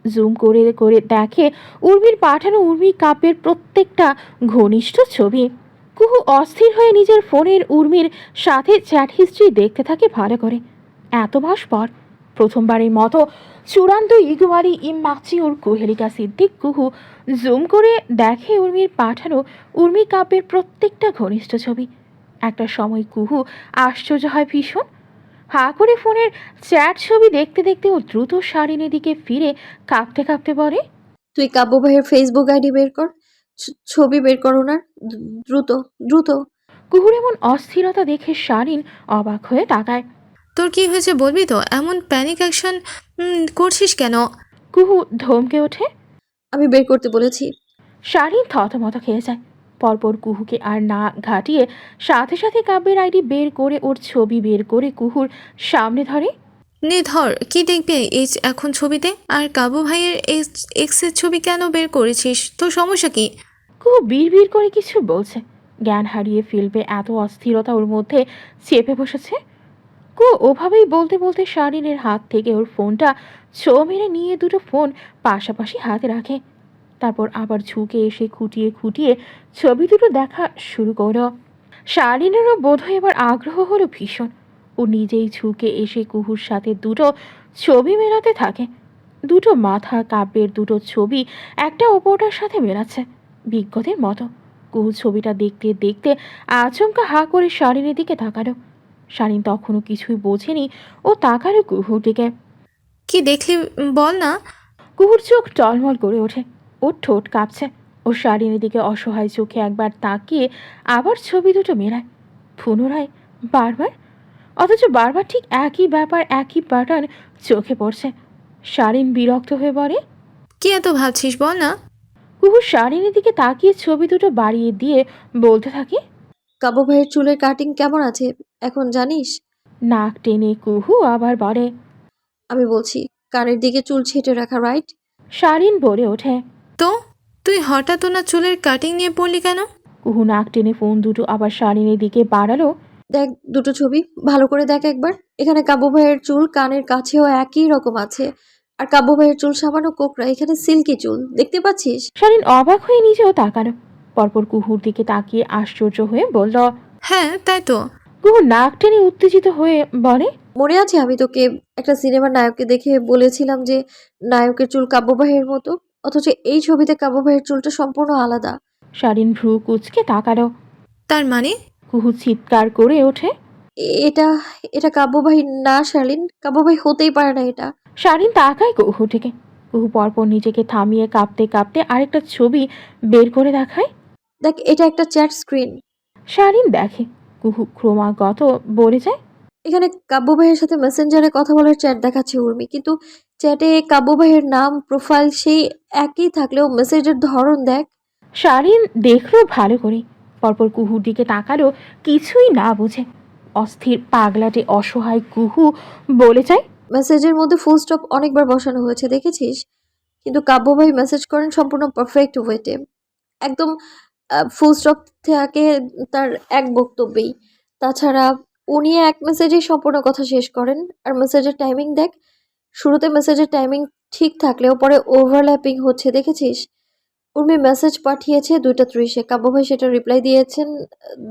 জুম করে করে দেখে উর্মির পাঠানো উর্মি কাপের প্রত্যেকটা ঘনিষ্ঠ ছবি। কুহু অস্থির হয়ে নিজের ফোনের উর্মির সাথে চ্যাট হিস্ট্রি দেখতে থাকে ভালো করে। এত মাস পর প্রথমবারের মতো চূড়ান্ত ইগোয়ারি ইম্যাচিওর কোহেলিকা সিদ্দিক কুহু জুম করে দেখে উর্মির পাঠানো উর্মি কাব্যের প্রত্যেকটা ঘনিষ্ঠ ছবি। একটা সময় কুহু আশ্চর্য হয় ভীষণ। হাঁ করে ফোনের চ্যাট ছবি দেখতে দেখতে ও দ্রুত শারিনের দিকে ফিরে কাঁপতে কাঁপতে বলে। তুই কাব্য ভাইয়ের ফেসবুক আইডি বের কর। ছবি বের কর ওনার। দ্রুত দ্রুত। কুহুর এমন অস্থিরতা দেখে শারিন অবাক হয়ে তাকায়। তোর কি হয়েছে বলবি তো? এমন প্যানিক অ্যাকশন করছিস কেন? কুহু ধমকে ওঠে। আমি বের করতে বলেছি। শালীন থতমত খেয়ে যায়। পরপর কুহুকে আর না ঘাটিয়ে সাথে সাথে কাব্যের আইডি বের করে ওর ছবি বের করে কুহুর সামনে ধরে। নে ধর, কি দেখবি এই এখন ছবিতে? আর কাবু ভাইয়ের এক্সের ছবি কেন বের করেছিস? তোর সমস্যা কি? কুহু বিড় করে কিছু বলছে। জ্ঞান হারিয়ে ফেলবে এত অস্থিরতা ওর মধ্যে চেপে বসেছে। কুহু ওভাবেই বলতে বলতে শালীনের হাত থেকে ওর ফোনটা ছো মেরে নিয়ে দুটো ফোন পাশাপাশি হাতে রাখে। তারপর আবার ঝুঁকে এসে খুঁটিয়ে খুঁটিয়ে ছবি দুটো দেখা শুরু করো। শালীনেরও বোধহয় এবার আগ্রহ হলো ভীষণ। ও নিজেই ঝুঁকে এসে কুহুর সাথে দুটো ছবি মেলাতে থাকে। দুটো মাথা কাব্যের দুটো ছবি একটা অপরটার সাথে মেলাচ্ছে বিজ্ঞদের মতো। কুহু ছবিটা দেখতে দেখতে আচমকা হা করে শালীনের দিকে তাকালো। শালীন তখনও কিছুই বোঝেনি। ও তাকালো কুহুর দিকে। কি দেখলি বল না। কুহুর চোখ টলমল করে ওঠে। ওর ঠোঁট কাঁপছে। ও শালীনের দিকে অসহায় চোখে একবার তাকিয়ে আবার ছবি দুটো মেলায় পুনরায় বারবার, অথচ বারবার ঠিক একই ব্যাপার, একই প্যাটার্ন চোখে পড়ছে। শালীন বিরক্ত হয়ে পড়ে। কি এত ভাবছিস বল না। কুহু শালীনের দিকে তাকিয়ে ছবি দুটো বাড়িয়ে দিয়ে বলতে থাকে। কাবু ভাইয়ের চুলের কাটিং কেমন আছে এখন জানিস? নাক টেনে কুহু আবার বলে। আমি বলছি কানের দিকে চুল ছেঁটে রাখা, রাইট? শালীন বলে ওঠে। তো তুই হঠাৎ ওনার চুলের কাটিং নিয়ে পড়লি কেন? কুহু নাক টেনে ফোন দুটো আবার শালীনের দিকে বাড়ালো। দেখ দুটো ছবি ভালো করে দেখ একবার। এখানে কাবু ভাইয়ের চুল কানের কাছেও একই রকম আছে, আর কাবু ভাইয়ের চুল সামান্য কোকড়া, এখানে সিল্কি চুল, দেখতে পাচ্ছিস? শালীন অবাক হয়ে নিজেও তাকালো। পরপর কুহুর দিকে তাকিয়ে আশ্চর্য হয়ে বলল। হ্যাঁ তাই তো। কুহু নাক টেনে উত্তেজিত হয়ে বলে। মনে আছে আমি তোকে একটা সিনেমার নায়ককে দেখে বলেছিলাম যে নায়কের চুল কাব্য ভাইয়ের মতো, অথচ এই ছবিতে কাব্য ভাইয়ের চুলটা সম্পূর্ণ আলাদা। শালীন ভ্রু কুচকে তাকালো। তার মানে? কুহু চিৎকার করে ওঠে। এটা এটা কাব্য ভাই না শালীন, কাব্য ভাই হতেই পারে না এটা। শালীন তাকায় কুহু থেকে। কুহু পরপর নিজেকে থামিয়ে কাঁপতে কাঁপতে আরেকটা ছবি বের করে দেখায়। দেখ এটা একটা চ্যাট স্ক্রিন। শালীন দেখে। কুহু ক্রমাগত বলে যায়। এখানে কাব্য ভাইয়ের সাথে মেসেঞ্জারে কথা বলার চ্যাট দেখাচ্ছে উর্মি, কিন্তু চ্যাটে কাব্য ভাইয়ের নাম প্রোফাইল সেই একই থাকলেও মেসেজের ধরন দেখ। শালীন দেখলো ভালো করে। পরপর কুহুর দিকে তাকালো কিছুই না বুঝে। অস্থির পাগলাটে অসহায় কুহু বলে যায়। মেসেজের মধ্যে ফুল স্টপ অনেকবার বসানো হয়েছে দেখেছিস, কিন্তু কাব্য ভাই মেসেজ করেন সম্পূর্ণ পারফেক্ট ওয়েতে, একদম ফুল স্টপ থাকে তার এক বক্তব্যেই। তাছাড়া উনি এক মেসেজেই সম্পূর্ণ কথা শেষ করেন। আর মেসেজের টাইমিং দেখ, শুরুতে মেসেজের টাইমিং ঠিক থাকলেও পরে ওভারল্যাপিং হচ্ছে দেখেছিস। উর্মি মেসেজ পাঠিয়েছে 2টা 30-এ, কাব্য ভাই সেটা রিপ্লাই দিয়েছেন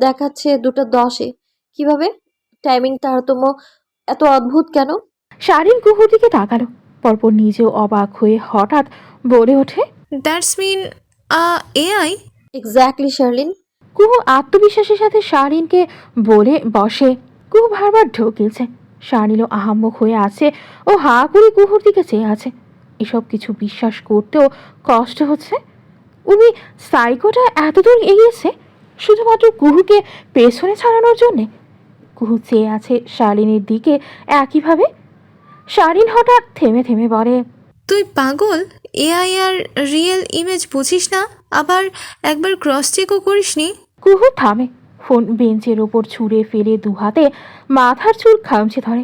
দেখাচ্ছে 2টা 10-এ। কিভাবে টাইমিং তারতম্য এত অদ্ভুত কেন? শালীন কুহুর দিকে তাকালো। পরপর নিজেও অবাক হয়ে হঠাৎ বলে ওঠে। That's mean AI? Exactly Sharlene. Kuhu আত্মবিশ্বাসের সাথে শালীনকে বলে বসে। কুহু বারবার ঢোকেছে। শালীনও আহাম্মক হয়ে আছে। ও হা করে কুহুর দিকে চেয়ে আছে। এসব কিছু বিশ্বাস করতেও কষ্ট হচ্ছে। উনি সাইকোটা এতদূর এগিয়েছে শুধুমাত্র কুহুকে পেছনে ছাড়ানোর জন্যে। কুহু চেয়ে আছে শালীনের দিকে একইভাবে। শালীন হঠাৎ থেমে থেমে বলে। তুই পাগল? এআই আর রিয়েল ইমেজ বুঝিস না? আবার একবার ক্রস চেকও করিসনি? কুহু থামে। ফোন বেঞ্চের ওপর ছুঁড়ে ফেলে দু হাতে মাথার চুল খামচে ধরে।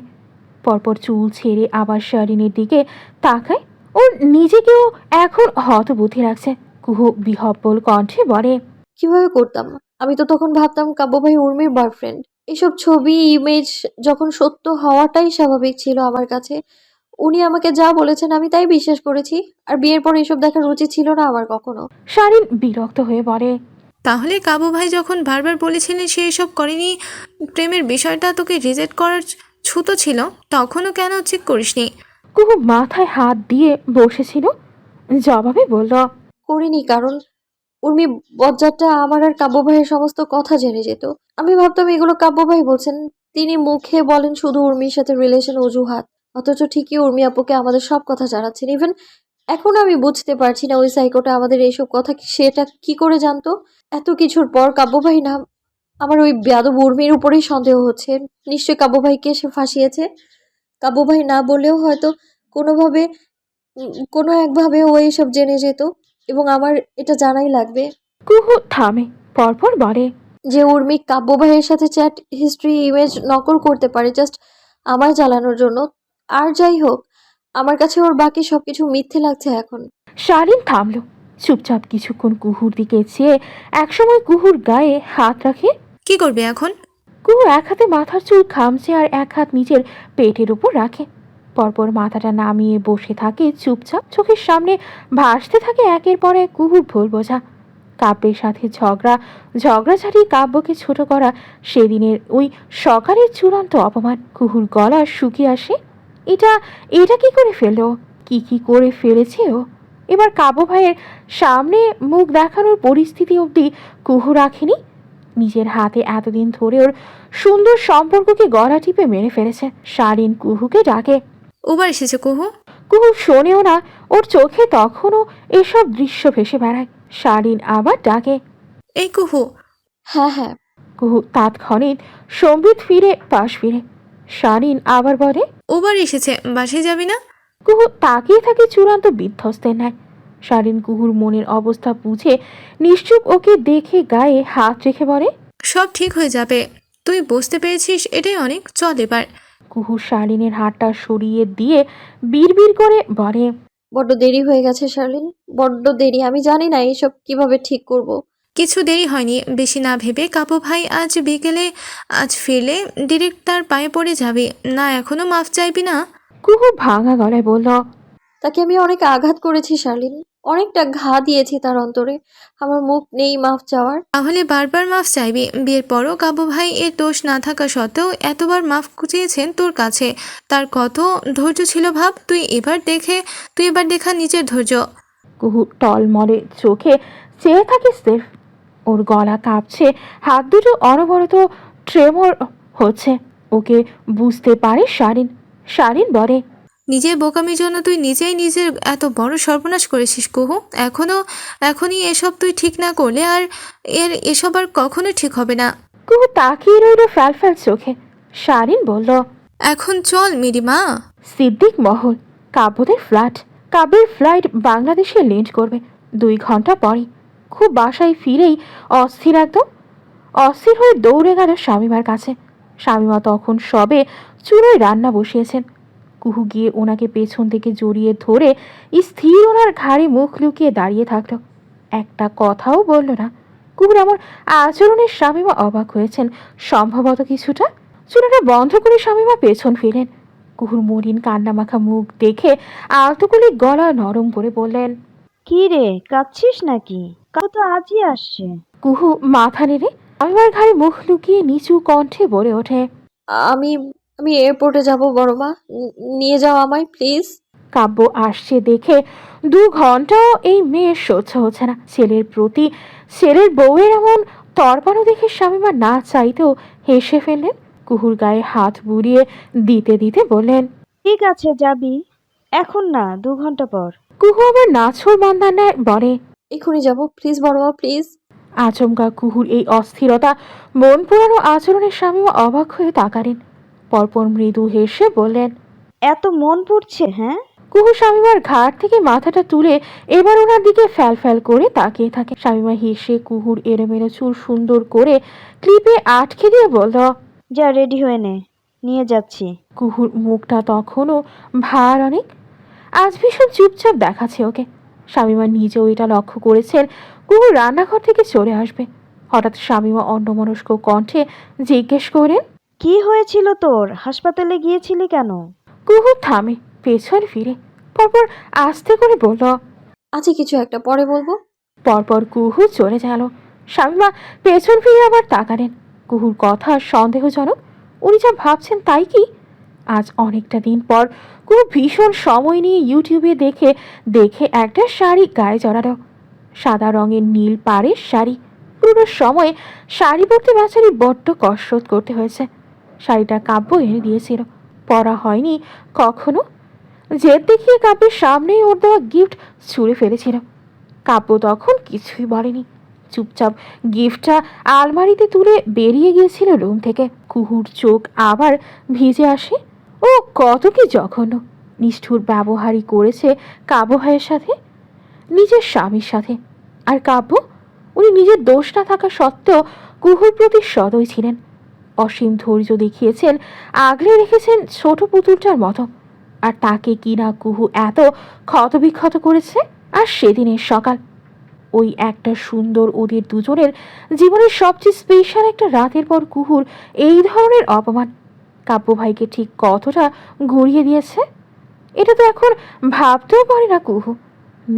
পরপর চুল ছেড়ে আবার শালীনের দিকে তাকায়। ওর নিজেকেও এখন হতবুদ্ধি লাগছে। কুহু বিহব্বল কণ্ঠে বলে। কিভাবে করতাম? আমি তো তখন ভাবতাম কাব্য ভাই উর্মির বয়ফ্রেন্ড। এসব ছবি ইমেজ যখন সত্য হওয়াটাই স্বাভাবিক ছিল আমার কাছে। উনি আমাকে যা বলেছেন আমি তাই বিশ্বাস করেছি। আর বিয়ের পর এসব দেখার উচিত ছিল না আমার কখনো। শালীন বিরক্ত হয়ে বলে। তাহলে কাবু ভাই যখন বারবার বলেছিলেন সে এসব করেনি, প্রেমের বিষয়টা তোকে রিজেক্ট করার ছুতো ছিল, তখনও কেন চেক করিসনি? কুহু মাথায় হাত দিয়ে বসেছিল। জবাবে বলল। করিনি কারণ উর্মি বজ্জাতটা আমার আর কাব্য ভাইয়ের সমস্ত কথা জেনে যেত। আমি ভাবতাম এগুলো কাব্য ভাই বলছেন। তিনি মুখে বলেন শুধু উর্মির সাথে রিলেশন অজুহাত, অথচ ঠিকই উর্মি আপুকে আমাদের সব কথা জানাচ্ছেন। ইভেন এখন আমি বুঝতে পারছি না ওই সাইকোটা আমাদের এইসব কথা সেটা কি করে জানতো। এত কিছুর পর কাব্য ভাই না আমার ওই বেয়াদব উর্মির উপরেই সন্দেহ হচ্ছে। নিশ্চয়ই কাব্য ভাইকে সে ফাঁসিয়েছে। কাব্য ভাই না বললেও হয়তো কোনোভাবে কোনো একভাবে ও এসব জেনে যেত, এবং আমার এটা জানাই লাগবে কুহু থামে, পরপর বলে, যে উর্মি কাব্য ভাইয়ের সাথে চ্যাট হিস্ট্রি ইমেজ নকল করতে পারে জাস্ট আমায় জ্বালানোর জন্য। আর যাই হোক, আমার কাছে ওর বাকি সবকিছু মিথ্যে লাগছে এখন। শালীন থামলো, চুপচাপ কিছুক্ষণ কুহুর দিকে চেয়ে একসময় কুহুর গায়ে হাত রাখে। কি করবে এখন? কুহু এক হাতে মাথার চুল খামছে আর এক হাত নিজের পেটের উপর রাখে। পরপর মাথাটা নামিয়ে বসে থাকে চুপচাপ। চোখের সামনে ভাসতে থাকে একের পর এক কুহুর ভুল বোঝা। কাব্যের সাথে ঝগড়াঝাটি, কাব্যকে ছোট করা, সেদিনের ওই সকালের চূড়ান্ত অপমান। কুহুর গলা শুকিয়ে আসে। এটা এটা কি করে ফেললো? কি করে ফেলেছে ও? এবার কাব্য ভাইয়ের সামনে মুখ দেখানোর পরিস্থিতি অবধি কুহু রাখেনি। নিজের হাতে এতদিন ধরে ওর সুন্দর সম্পর্ককে গলা টিপে মেরে ফেলেছে। শালীন কুহুকে ডাকে। উবার এসেছে কুহু। কুহু শোনেও না, ওর চোখে তখনও এসব দৃশ্য ভেসে বেড়ায়। শালীন আবার ডাকে, এই কুহু। হ্যাঁ হ্যাঁ। কুহু তাৎক্ষণিক সম্বিত ফিরে পাশ ফিরে। শালীন আবার বলে, উবার এসেছে, বাসায় যাবি না? কুহু তাকিয়ে থাকে চূড়ান্ত বিধ্বস্তের ন্যায়। শালীন কুহুর মনের অবস্থা বুঝে নিশ্চুপ ওকে দেখে গায়ে হাত রেখে বলে, সব ঠিক হয়ে যাবে, তুই বুঝতে পেরেছিস, এটাই অনেক, চল এবার। কুহু শালীনের হাতটা সরিয়ে দিয়ে বিড়বিড় করে বলে, বড্ড দেরি হয়ে গেছে শার্লিন, বড্ড দেরি। আমি জানি না এইসব কিভাবে ঠিক করব। কিছু দেরি হয়নি, বেশি না ভেবে কাব্য ভাই আজ বিকেলে ফিরলে ডিরেক্ট তার পায়ে পড়ে যাবি না, এখনো মাফ চাইবি না? কুহু ভাঙা গলায় বলল, তাকে আমি অনেক আঘাত করেছি শার্লিন, অনেকটা ঘা দিয়েছি তার অন্তরে। আমার মুখ নেই মাফ চাওয়ার। তাহলে বারবার মাফ চাইবি? বিয়ের পরও কাব্য ভাই এর দোষ না থাকা সত্ত্বেও এতবার মাফ চেয়েছেন তোর কাছে, তার কত ধৈর্য ছিল ভাব। তুই এবার দেখা নিজের ধৈর্য। কুহু টলমলে চোখে চেয়ে থাকে স্রেফ। ওর গলা কাঁপছে, হাত দুটো অনবরত ট্রেমর হচ্ছে। ওকে বুঝতে পারে শালীন। শালীন বলে, নিজের বোকামির জন্য তুই নিজের এত বড় সর্বনাশ করেছিস কুহু। এখনই এসব তুই ঠিক না করলে এসব আর কখনো ঠিক হবে না। কুহু তাকিয়ে রইল ফ্যাল ফ্যাল চোখে। শালীন বলল, এখন চল মিরিমা। সিদ্দিক মহল, কাব্যদের ফ্ল্যাট। কাব্যের ফ্লাইট বাংলাদেশে ল্যান্ড করবে 2 ঘন্টা পরে। খুব বাসায় ফিরেই অস্থির হয়ে দৌড়ে গেল শামিমার কাছে। শামিমা তখন সবে চুলোয় রান্না বসিয়েছেন। কুহু গিয়ে ওনাকে পেছন থেকে জড়িয়ে ধরে স্থির ওনার ঘাড়ে মুখ লুকিয়ে দাঁড়িয়ে থাকলো। একটা কথাও বলল না। কুহুর এমন আচরণের শামিমা অবাক হয়েছেন সম্ভবত কিছুটা। চুলাটা বন্ধ করে শামিমা পেছন ফিরেন। কুহুর মলিন কান্নামাখা মুখ দেখে আলতো করে গলা নরম করে বললেন, কি রে, কাঁদছিস নাকি? কাকু তো আজই আসছে। কুহু মাথা নেড়ে শামিমার ঘাড়ে মুখ লুকিয়ে নিচু কণ্ঠে বলে ওঠে, আমি আমি এয়ারপোর্টে যাব বড় মা, নিয়ে যাও আমায় প্লিজ। কাব্য আসছে দেখে 2 ঘন্টাও এই মেয়ের সহ্য হচ্ছে না। ছেলের বউয়ের এমন তরপানো দেখে শামিমা না চাইতেও হেসে ফেললেন। কুহুর গায়ে হাত বুলিয়ে দিতে দিতে বললেন, ঠিক আছে, যাবি? এখন না, 2 ঘন্টা পর। কুহু আবার নাছোড় বান্দার ন্যায় বলে, এখনই যাব প্লিজ বড় মা প্লিজ। আচমকা কুহুর এই অস্থিরতা, মন পোড়ানো আচরণের শামিমা অবাক হয়ে তাকালেন। পরপর মৃদু হেসে বললেন, এত মন পড়ছে? হ্যাঁ, কুহু শামিমার ঘাট থেকে মাথাটা তুলে এবার ওনার দিকে ফ্যাল ফ্যাল করে তাকিয়ে থাকে। শামিমা হেসে কুহুর এলোমেলো চুল সুন্দর করে ক্লিপে আটকে দিয়ে বলল, যা রেডি হয়ে নে, নিয়ে যাচ্ছি। কুহুর মুখটা তখনও ভার অনেক, আজ ভীষণ চুপচাপ দেখাচ্ছে ওকে। শামিমা নিজেও এটা লক্ষ্য করেছেন কুহু রান্নাঘর থেকে চলে আসবে। হঠাৎ শামিমা অন্যমনস্ক কণ্ঠে জিজ্ঞেস করেন, কি হয়েছিল তোর? হাসপাতালে গিয়েছিলি কেন? কুহু থামে, পেছন ফিরে, পরপর আস্তে করে বলল, আছে কিছু একটা, পরে বলবো। পরপর কুহু চলে গেল। শামিমা পেছন ফিরে আবার তাকালেন। কুহুর কথা সন্দেহজনক। উনি যা ভাবছেন তাই কি? আজ অনেকটা দিন পর কুহু ভীষণ সময় নিয়ে ইউটিউবে দেখে একটা শাড়ি গায়ে জড়ালো। সাদা রঙের নীল পাড়ের শাড়ি। পুরো সময় শাড়ি পরতে বেচারি বড্ড কসরত করতে হয়েছে। শাড়িটা কাব্য এনে দিয়েছিল, পরা হয়নি কখনো। জেদ দেখিয়ে কাব্যের সামনেই ওর দেওয়া গিফট ছুঁড়ে ফেলেছিল। কাব্য তখন কিছুই বলেনি, চুপচাপ গিফটটা আলমারিতে তুলে বেরিয়ে গিয়েছিল রুম থেকে। কুহুর চোখ আবার ভিজে আসে। ও কত কি জঘন্য নিষ্ঠুর ব্যবহারই করেছে কাব্য ভাইয়ের সাথে, নিজের স্বামীর সাথে। আর কাব্য, উনি নিজের দোষ না থাকা সত্ত্বেও কুহুর প্রতি সদয় ছিলেন, অসীম ধৈর্য দেখিয়েছেন, আগলে রেখেছেন ছোট পুতুলটার মতো। আর তাকে কিনা কুহু এত ক্ষতবিক্ষত করেছে। আর সেদিনের সকাল, ওই একটা সুন্দর ওদের দুজনের জীবনের সবচেয়ে স্পেশাল একটা রাতের পর কুহুর এই ধরনের অপমান কাব্য ভাইকে ঠিক কতটা ঘুরিয়ে দিয়েছে এটা তো এখন ভাবতেও পারে না কুহু।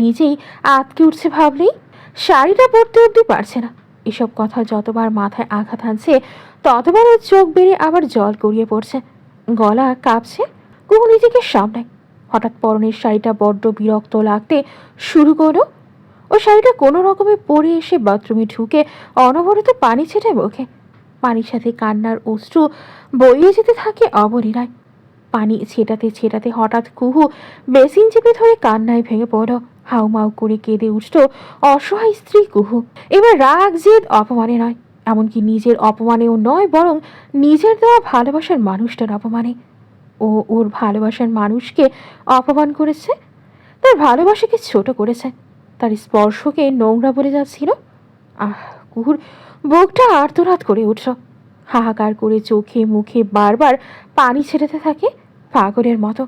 নিজেই আটকে উঠছে ভাবলেই। শাড়িটা পরতে অবধি পারছে না। এসব কথা যতবার মাথায় আঘাত আনছে ততবার ওর চোখ বেড়ে আবার জল গড়িয়ে পড়ছে, গলা কাঁপছে। কুহু নিজেকে সামলায়। হঠাৎ পরনের শাড়িটা বড্ড বিরক্ত লাগতে শুরু করলো। ও শাড়িটা কোনো রকমে পরে এসে বাথরুমে ঢুকে অনবরত পানি ছেটে মুখে। পানির সাথে কান্নার অশ্রু বইয়ে যেতে থাকে অবলীলায়। পানি ছেটাতে ছেটাতে হঠাৎ কুহু বেসিন চেপে ধরে কান্নায় ভেঙে পড়ল। হাউমাউ করে কেঁদে উঠল অসহায় স্ত্রী কুহু। এবার রাগ জেদ অপমানে নয়, এমনকি নিজের অপমানেও নয়, বরং নিজের দেওয়া ভালোবাসার মানুষটার অপমানে। ও ওর ভালোবাসার মানুষকে অপমান করেছে, তার ভালোবাসাকে ছোট করেছে, তার স্পর্শকে নোংরা বলে যাচ্ছিল। কুহুর বুকটা আর্তনাদ করে উঠল। হাহাকার করে চোখে মুখে বারবার পানি ছেটাতে থাকে পাগলের মতো।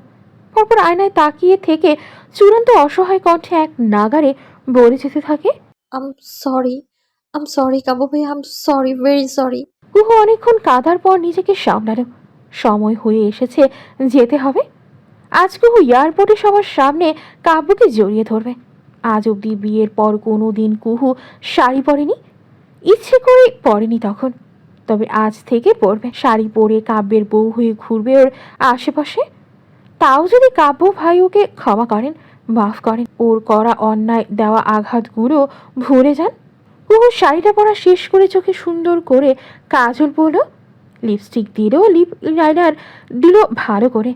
পরপর আয়নায় তাকিয়ে থেকে চূড়ান্ত অসহায় কণ্ঠে এক নাগারে বলে যেতে থাকে, আম সরি, কাব্য ভাই, সরি, ভেরি সরি। কুহু অনেকক্ষণ কাঁদার পর নিজেকে সামলালো। সময় হয়ে এসেছে, যেতে হবে। আজ কুহু এয়ারপোর্টে সবার সামনে কাব্যকে জড়িয়ে ধরবে। আজ অবধি বিয়ের পর কোনো দিন কুহু শাড়ি পরেনি, ইচ্ছে করে পরেনি তখন। তবে আজ থেকে পরবে। শাড়ি পরে কাব্যের বউ হয়ে ঘুরবে ওর আশেপাশে। তাও যদি কাব্য ভাই ওকে ক্ষমা করেন, মাফ করেন, ওর করা অন্যায় দেওয়া আঘাতগুলো ভুলে যান। কুহু শাড়িটা পরা শেষ করে চোখে সুন্দর করে কাজল পরল, লিপস্টিক দিল, লিপ লাইনার দিল ভালো করে,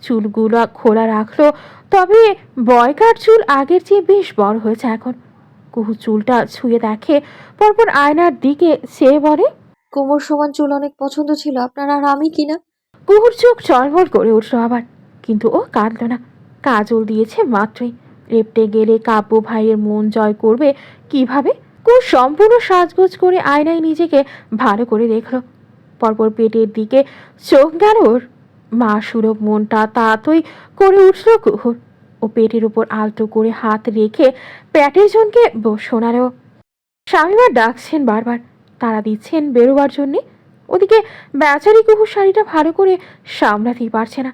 চুলগুলো খোলা রাখলো। তবে বয়কার চুল আগের চেয়ে বেশ বড় হয়েছে এখন। কুহু চুলটা ছুঁয়ে দেখে, পরপর আয়নার দিকে চেয়ে বলে, কোমর সমান চুল অনেক পছন্দ ছিল আপনার, আর আমি কিনা। কুহুর চোখ চলমল করে উঠল আবার, কিন্তু ও কাঁদল না। কাজল দিয়েছে মাত্রই, লেপটে গেলে কাব্য ভাইয়ের মন জয় করবে কিভাবে। কুহু সম্পূর্ণ সাজগোজ করে আয়নায় নিজেকে ভালো করে দেখলো। পরপর পেটের দিকে চোখ গেল ওর। মা সুলভ মনটা তাতই করে উঠল কুহুর। ও পেটের উপর আলতো করে হাত রেখে প্যাটের জনকে শোনালো। স্বামীমা ডাকছেন বারবার, তারা দিচ্ছেন বেরোবার জন্যে। ওদিকে বেচারি কুহু শাড়িটা ভালো করে সামলাতেই পারছে না।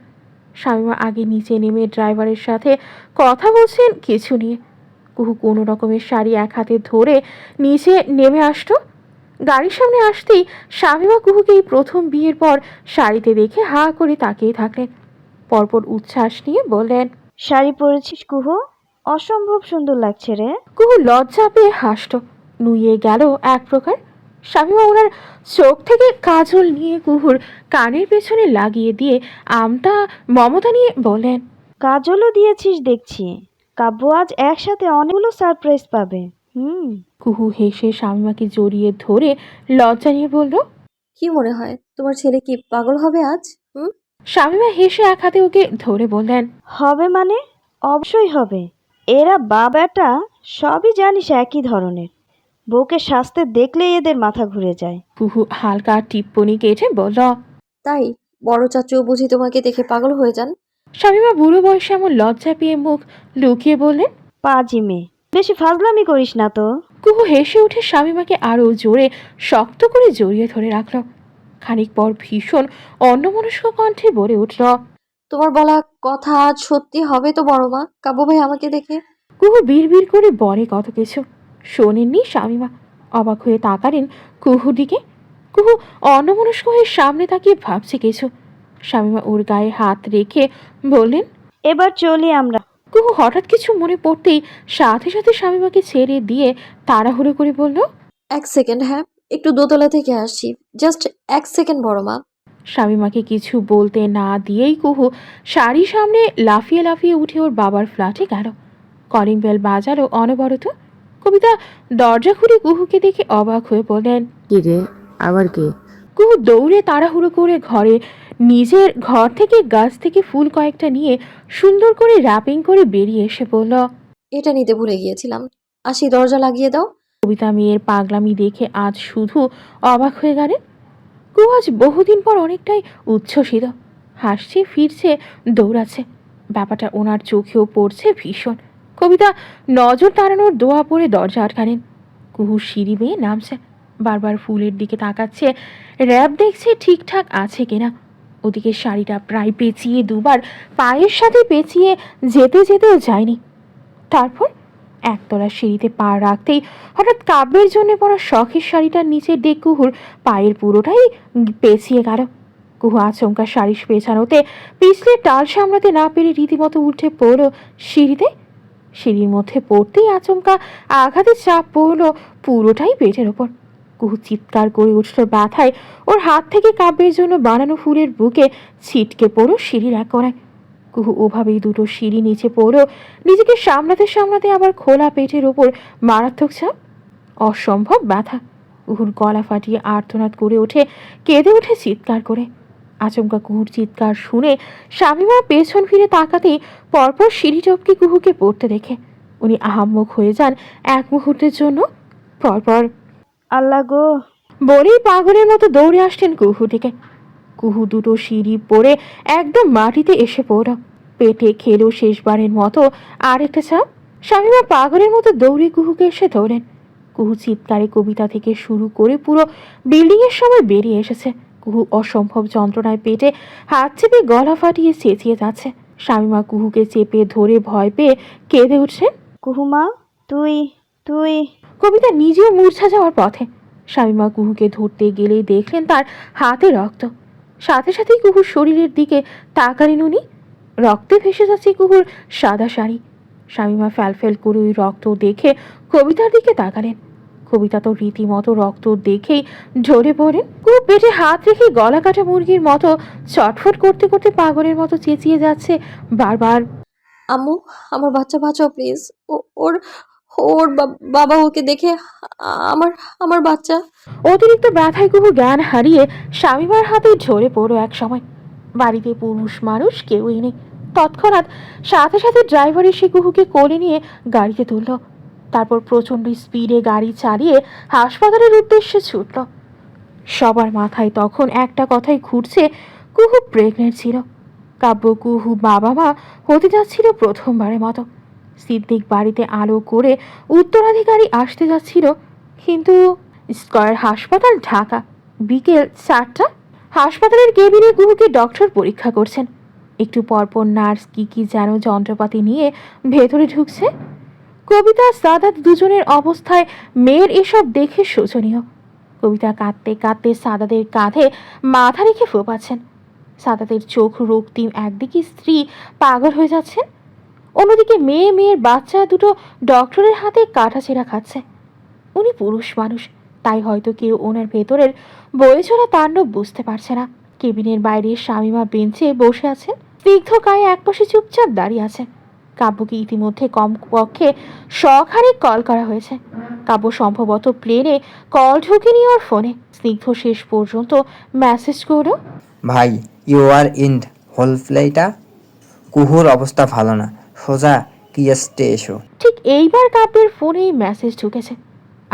স্বামীমা আগে নিচে নেমে ড্রাইভারের সাথে কথা বলছেন কিছু নিয়ে। কুহু কোনো রকমের শাড়ি এক হাতে ধরে নিচে নেমে আসতো। গাড়ির সামনে আসতেই স্বামীমা কুহুকে এই প্রথম বিয়ের পর শাড়িতে দেখে হা করে তাকিয়ে থাকলেন। পরপর উচ্ছ্বাস নিয়ে বললেন, শাড়ি পরেছিস কুহু, অসম্ভব সুন্দর লাগছে রে। কুহু লজ্জা পেয়ে হাসত, নুয়ে গেল এক প্রকার। স্বামীমা ওনার চোখ থেকে কাজল নিয়ে কুহুর কানের পেছনে লাগিয়ে দিয়ে আমতা মমতা নিয়ে বলেন, কাজলও দিয়েছিস দেখছি। কাব্য আজ একসাথে অনেকগুলো সারপ্রাইজ পাবে। কুহু হেসে স্বামীমাকে জড়িয়ে ধরে লজ্জা নিয়ে বলল, কি মনে হয় তোমার ছেলে কি পাগল হবে আজ? স্বামীমা হেসে এক হাতে ওকে ধরে বললেন, হবে মানে? অবশ্যই হবে। এরা বাবাটা সবই জানিস একই ধরনের। বউকে সাজতে দেখলেই এদের মাথা ঘুরে যায়। কুহু হালকা টিপ্পনি কেটে বলল, তাই বড় চাচু বুঝি তোমাকে দেখে পাগল হয়ে যান? স্বামীমা বুড়ো বয়সে এমন লজ্জা পেয়ে মুখ লুকিয়ে বললেন, পাজি মেয়ে, বেশি ফাজলামি করিস না তো। কুহু হেসে উঠে স্বামীমাকে আরো জোরে শক্ত করে জড়িয়ে ধরে রাখল। খানিক পর ভীষণ অন্যমনস্ক কণ্ঠে বলে উঠল, তোমার বলা কথা আজ সত্যি হবে তো বড় মা? কাব্য ভাই আমাকে দেখে। কুহু বিড়বিড় করে বলে কত কিছু। শোনেননি স্বামীমা, অবাক হয়ে তাকালেন কুহুর দিকে। কুহু অন্যমনস্ক হয়ে সামনে তাকিয়ে ভাবছে কিছু। স্বামীমা ওর গায়ে হাত রেখে বললেন, এবার চলি আমরা। কুহু হঠাৎ কিছু মনে পড়তেই সাথে সাথে স্বামীমাকে ছেড়ে দিয়ে তাড়াহুড়ো করে বলল, 1 সেকেন্ড, হ্যাঁ একটু দোতলা থেকে আসছি, জাস্ট 1 সেকেন্ড বড় মা। স্বামীমাকে কিছু বলতে না দিয়েই কুহু শাড়ির সামনে লাফিয়ে লাফিয়ে উঠে ওর বাবার ফ্ল্যাটে গেল। কলিং বেল বাজালো অনবরত। কবিতা দরজা খুলে কুহুকে দেখে অবাক হয়ে বললেন, কি রে, আবার কে? কুহু দৌড়ে তাড়াহুড়ো করে নিজের ঘর থেকে গাছ থেকে ফুল কয়েকটা নিয়ে সুন্দর করে র্যাপিং করে বেরিয়ে এসে বলল। এটা নিতে ভুলে গিয়েছিলাম। আসি, দরজা লাগিয়ে দাও। কবিতা মেয়ের পাগলামি দেখে আজ শুধু অবাক হয়ে গেলেন। কুহু আজ বহুদিন পর অনেকটাই উচ্ছ্বসিত, হাসছে, ফিরছে, দৌড়াচ্ছে। ব্যাপারটা ওনার চোখেও পড়ছে ভীষণ। কবিতা নজর তাড়ানোর দোয়া পড়ে দরজা আটকালেন। কুহু সিঁড়ি বেয়ে নামছে, বারবার ফুলের দিকে তাকাচ্ছে, র্যাপ দেখছে ঠিকঠাক আছে কিনা। ওদিকে শাড়িটা প্রায় পেঁচিয়ে দুবার পায়ের সাথে পেঁচিয়ে যেতে যেতেও যায়নি। তারপর একতলা সিঁড়িতে পা রাখতেই হঠাৎ কাব্যের জন্য পরা শখের শাড়িটার নিচের দিক কুহুর পায়ের পুরোটাই পেঁচিয়ে গেল। কুহু আচমকা শাড়ি পেছানোতে পিছলে টাল সামলাতে না পেরে রীতিমতো উঠে পড়ল সিঁড়িতে। সিঁড়ির মধ্যে পড়তেই আচমকা আঘাতে চাপ পড়ল পুরোটাই পেটের ওপর। কুহু চিৎকার করে উঠল ব্যথায়। ওর হাত থেকে কাব্যের জন্য বানানো ফুলের বুকে ছিটকে পড়ল সিঁড়ির এক কোণায়। কুহু ওভাবেই দুটো সিঁড়ি নিচে পড়ল, নিজেকে সামলাতে সামলাতে আবার খোলা পেটের ওপর মারাত্মক চাপ। অসম্ভব ব্যথা। কুহুর গলা ফাটিয়ে আর্তনাদ করে ওঠে, কেঁদে ওঠে চিৎকার করে। আচমকা কুহুর চিৎকার শুনে স্বামীমা পেছন ফিরে তাকাতেই পরপর সিঁড়ি টপকে কুহুকে পড়তে দেখে উনি আহাম্মক হয়ে যান এক মুহূর্তের জন্য। পরপর আল্লাহ গো! বলেই পাগলের মতো দৌড়ে আসলেন কুহু থেকে। কুহু দুটো সিঁড়ি পড়ে একদম মাটিতে এসে পড়ল, পেটে খেলো শেষবারের মতো আরেকটা চাপ। স্বামীমা পাগলের মতো দৌড়ে কুহুকে এসে ধরেন। কুহু চিৎকারে কবিতা থেকে শুরু করে পুরো বিল্ডিংয়ের সময় বেরিয়ে এসেছে। কুহু অসম্ভব যন্ত্রণায় পেটে হাত চেপে গলা ফাটিয়ে চেঁচিয়ে যাচ্ছে। স্বামীমা কুহুকে চেপে ধরে ভয় পেয়ে কেঁদে উঠছেন। কুহুমা, তুই তুই কবিতা নিজেও মূর্ছা যাওয়ার পথে। স্বামীমা কুহুকে ধরতে গেলেই দেখলেন তার হাতে রক্ত। সাথে সাথেই কুহুর শরীরের দিকে তাকালেন উনি। রক্তে ভেসে যাচ্ছে কুহুর সাদা শাড়ি। স্বামীমা ফ্যালফেল করে ওই রক্ত দেখে কবিতার দিকে তাকালেন। কবিতা তো রীতিমতো রক্ত দেখেই ঝরে পড়েন। কুহু পেটে হাত রেখে গলা কাটা মুরগির মতো চটফট করতে করতে পাগলের মতো চেঁচিয়ে যাচ্ছে বারবার, আম্মু, আমার বাচ্চা বাঁচাও প্লিজ। ওর ওর বাবা ওকে দেখে আমার আমার বাচ্চা। অতিরিক্ত ব্যথায় কুহু জ্ঞান হারিয়ে স্বামীমার হাতে ঝরে পড়ো এক সময়। বাড়িতে পুরুষ মানুষ কেউই নেই। তৎক্ষণাৎ সাথে সাথে ড্রাইভার এসে কুহুকে কোলে নিয়ে গাড়িতে তুলল। তারপর প্রচণ্ড স্পিডে গাড়ি চালিয়ে হাসপাতালের উদ্দেশ্যে ছুটল। সবার মাথায় তখন একটা কথাই ঘুরছে, কুহু প্রেগনেন্ট ছিল। কাব্য কুহু বাবা মা হতে যাচ্ছিল প্রথমবারের মতো। সিদ্দিক বাড়িতে আলো করে উত্তরাধিকারী আসতে যাচ্ছিল। কিন্তু স্কয়ার হাসপাতাল, ঢাকা, বিকেল 4টা। হাসপাতালের কেবিনে কুহুকে ডক্টর পরীক্ষা করছেন। একটু পরপর নার্স কি যেন যন্ত্রপাতি নিয়ে ভেতরে ঢুকছে। কবিতা সাদাত দুজনের অবস্থায় মেয়ের এসব দেখে শোচনীয়। কবিতা কাঁদতে কাঁদতে সাদাতের কাঁধে মাথা রেখে ফোপাচ্ছেন। সাদাতের চোখ রক্তিম, একদিকে স্ত্রী পাগল হয়ে যাচ্ছেন, অন্যদিকে মেয়ের বাচ্চা দুটো ডক্টরের হাতে কাটাছেঁড়া খাচ্ছে। উনি পুরুষ মানুষ, তাই হয়তো কেউ ওনার ভেতরের বয়ে চলা তাণ্ডব বুঝতে পারছে না। কেবিনের বাইরে স্বামীমা বেঞ্চে বসে আছেন, স্নিগ্ধ কায়ে একপাশে চুপচাপ দাঁড়িয়ে আছে। কাব্যকে ইতিমধ্যে কমপক্ষে শখানেক কল করা হয়েছে। কাব্য সম্ভবত প্লেনে কল ঢুকেনি ওর ফোনে। স্নিগ্ধ শেষ পর্যন্ত মেসেজ করলো, ভাই, ইউ আর ইন হোল ফ্লাইটা। কুহুর অবস্থা ভালো না, সোজা কিয়েস্টে এসো। ঠিক এইবার কাব্যের ফোনেই মেসেজ ঢুকেছে।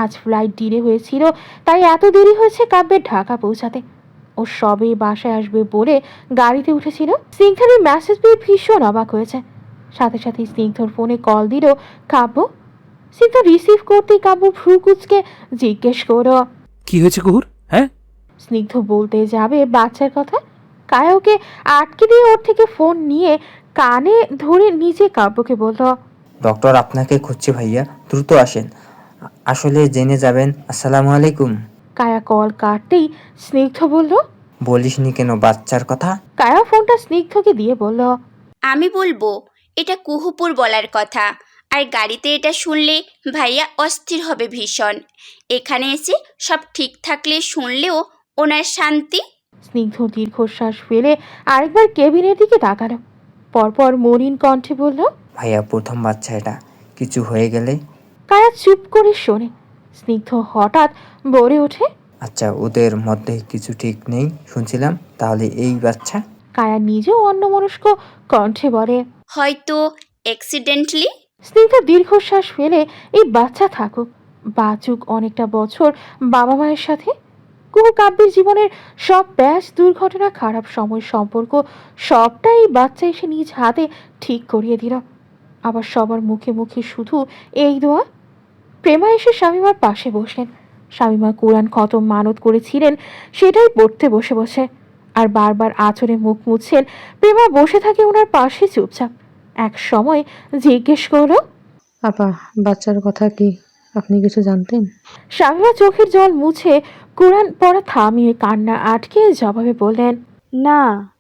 আজ ফ্লাইট ডিলে হয়েছিল, তাই এত দেরি হয়েছে কাব্যের ঢাকা পৌঁছাতে। ও সবে বাসায় আসবে বলে গাড়িতে উঠেছিল। স্নিগ্ধের মেসেজ পেয়ে ভীষণ অবাক হয়েছে। সাথে সাথে স্নিগ্ধর ফোনে কল দিল কাব্য। স্নিগ্ধ রিসিভ করতেই কাব্য ভ্রু কুঁচকে জিজ্ঞেস করো, কি হয়েছে কুহুর? হ্যাঁ, স্নিগ্ধ বলতে যাবে বাচ্চার কথা, কায়া ওকে আটকে দিয়ে ওর থেকে ফোন নিয়ে কানে ধরে নিজে কাব্যকে বলল, ডক্টর আপনাকে খুঁজছে ভাইয়া, দ্রুত আসেন। আসলে জেনে যাবেন। আসসালামু আলাইকুম। কায়া কল কাটতেই স্নিগ্ধ বলল, বলিসনি কেন বাচ্চার কথা? কায়া ফোনটা স্নিগ্ধকে দিয়ে বলল, আমি বলবো এটা কুহুপুর বলার কথা, আর গাড়িতে এটা শুনলে ভাইয়া অস্থির হবে ভীষণ। এখানে এসে সব ঠিক থাকলে শুনলেও ওনার শান্তি। স্নিগ্ধ দীর্ঘশ্বাস ফেলে আরেকবার কেবিনের দিকে তাকালো। পরপর মলিন কণ্ঠে বলল, ভাইয়া প্রথম বাচ্চা, এটা কিছু হয়ে গেলে। কায়া চুপ করে শোনে। স্নিগ্ধ হঠাৎ বলে ওঠে, আচ্ছা, ওদের মধ্যে কিছু ঠিক নেই শুনছিলাম, তাহলে এই বাচ্চা? কায়া নিজেও অন্যমনস্ক কণ্ঠে বলে, হয়তো অ্যাক্সিডেন্টলি। স্নিগ্ধ দীর্ঘশ্বাস ফেলে, এই বাচ্চা থাকুক, বাঁচুক অনেকটা বছর বাবা মায়ের সাথে। কুহু কাব্যের জীবনের সব ব্যাস দুর্ঘটনা, খারাপ সময়, সম্পর্ক সবটাই এই বাচ্চা এসে নিজ হাতে ঠিক করিয়ে দিল। আবার সবার মুখে মুখে শুধু এই দোয়া। প্রেমা এসে শামীমার পাশে বসলেন। শামীমা কোরআন খতম মানত করেছিলেন, সেটাই পড়তে বসে বসে, আর বারবার আঁচড়ে মুখ মুছছেন। প্রেমা বসে থাকে ওনার পাশে চুপচাপ। এক সময় জিজ্ঞেস করলো, আপা, বাচ্চার কথা কি আপনি কিছু জানতেন? শামীমা চোখের জল মুছে কোরআন পড়া থামিয়ে কান্না আটকে জবাবে বললেন, না,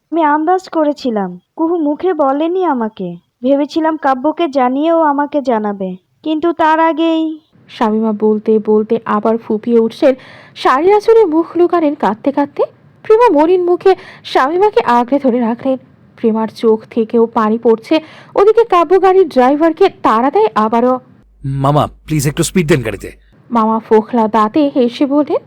আমি আন্দাজ করেছিলাম। কুহু মুখে বলেনি আমাকে। ভেবেছিলাম কাব্যকে জানিয়েও আমাকে জানাবে, কিন্তু তার আগেই। শামীমা বলতে বলতে আবার ফুপিয়ে উঠছেন, শাড়ির আঁচড়ে মুখ লুকালেন কাঁদতে কাঁদতে। প্রেমা মলিন মুখে শামীমাকে আগলে ধরে রাখলেন। প্রেমার চোখ থেকেও পানি পড়ছে। ওদিকে কাব্য গাড়ির ড্রাইভারকে তাড়া দেয় আবারও। মামা প্লিজ একটু স্পিড দেন গাড়িতে। মামা ফোকলা দাঁতে হেসে বললেন,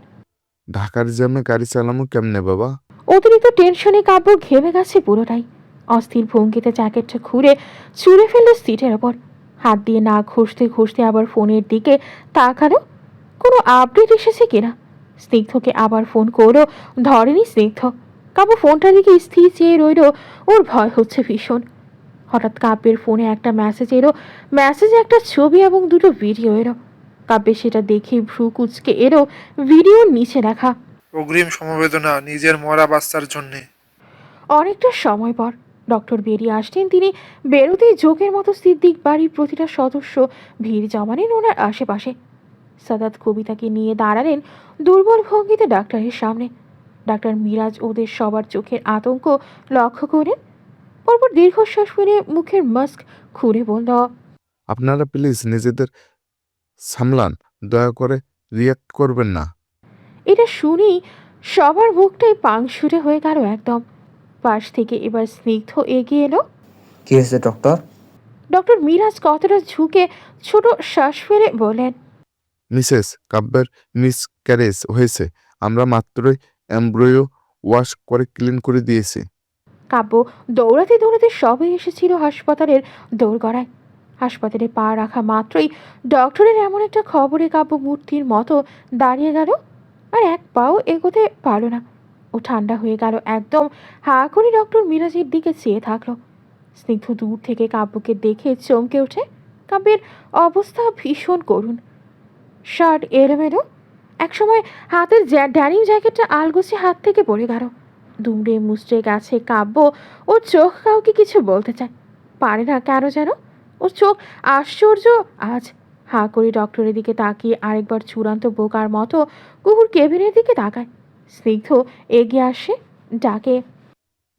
ঢাকার জ্যামে গাড়ি চালামু কেমনে বাবা? অতিরিক্ত টেনশনে কাব্য ঘেমে গেছে পুরোটাই। অস্থির ভঙ্গিতে জ্যাকেটটা খুলে ছুঁড়ে ফেলল সিটের ওপর। হাত দিয়ে নাক ঘষতে ঘষতে আবার ফোনের দিকে তাকালো, কোনো আপডেট এসেছে কিনা। স্নিগ্ধকে আবার ফোন করলো, ধরেনি স্নিগ্ধ। কাব্য ফোনটার দিকে স্থির চেয়ে রইল, ওর ভয় হচ্ছে ভীষণ। হঠাৎ কাব্যের ফোনে একটা মেসেজ এলো। মেসেজে একটা ছবি এবং দুটো ভিডিও এলো। কাব্যের সেটা দেখে ভ্রু কুচকে এলো ভিডিওর নিচে লেখা, অগ্রিম সমবেদনা নিজের মরা বাচ্চার জন্যে। অনেকটা সময় পর ডক্টর বেরিয়ে আসলেন। তিনি বেরোতেই জোকের মতো সিদ্দিক বাড়ির প্রতিটা সদস্য ভিড় জমালেন ওনার আশেপাশে। সাদাত কবিতাকে নিয়ে দাঁড়ালেন দুর্বল ভঙ্গিতে ডাক্তারের সামনে। ডাক্তার মিরাজ ওদের সবার চোখের আতঙ্ক লক্ষ্য করেন। পরপর দীর্ঘশ্বাস ফেলে মুখের মাস্ক খুলে বলল, আপনারা প্লিজ নিজেদের সামলান, দয়া করে রিয়াক্ট করবেন না। এটা শুনেই সবার মুখটাই পাংশুরে হয়ে গেল একদম। পাশ থেকে এবার স্নিগ্ধ এগিয়ে এলো। কি হয়েছে ডক্টর? ডক্টর মিরাজ কতটা ঝুঁকে ছোট শ্বাস ফেলে বলেন, মিসেস কাব্যের মিসক্যারেজ হয়েছে, আমরা মাত্রই এমব্রয়ো ওয়াশ করে ক্লিন করে দিয়েছি। কাব্য দৌড়াতে দৌড়াতে সবে এসেছিল হাসপাতালের দোরগড়ায়। হাসপাতালে পা রাখা মাত্রই ডক্টরের এমন একটা খবরে কাব্য মূর্তির মতো দাঁড়িয়ে গেল, আর এক পাও এগোতে পারল না। ও ঠান্ডা হয়ে গেল একদম। হা করে ডক্টর মিরাজের দিকে চেয়ে থাকলো। স্নিগ্ধ দূর থেকে কাব্যকে দেখে চমকে ওঠে। কাব্যের অবস্থা ভীষণ করুণ, শার্ট এলোমেলো। একসময় হাতের ড্যানিম জ্যাকেটটা আলগোছে হাত থেকে পড়ে গেল। দুমড়ে মুচড়ে গেছে কাব্য। ওর চোখ কাউকে কিছু বলতে চায়, পারে না কেন যেন। ওর চোখ আশ্চর্য আজ। হা করে ডক্টরের দিকে তাকিয়ে আরেকবার চূড়ান্ত বোকার মতো কুকুর কেবিনের দিকে তাকায়। স্নিগ্ধ এগিয়ে আসে, ডাকে,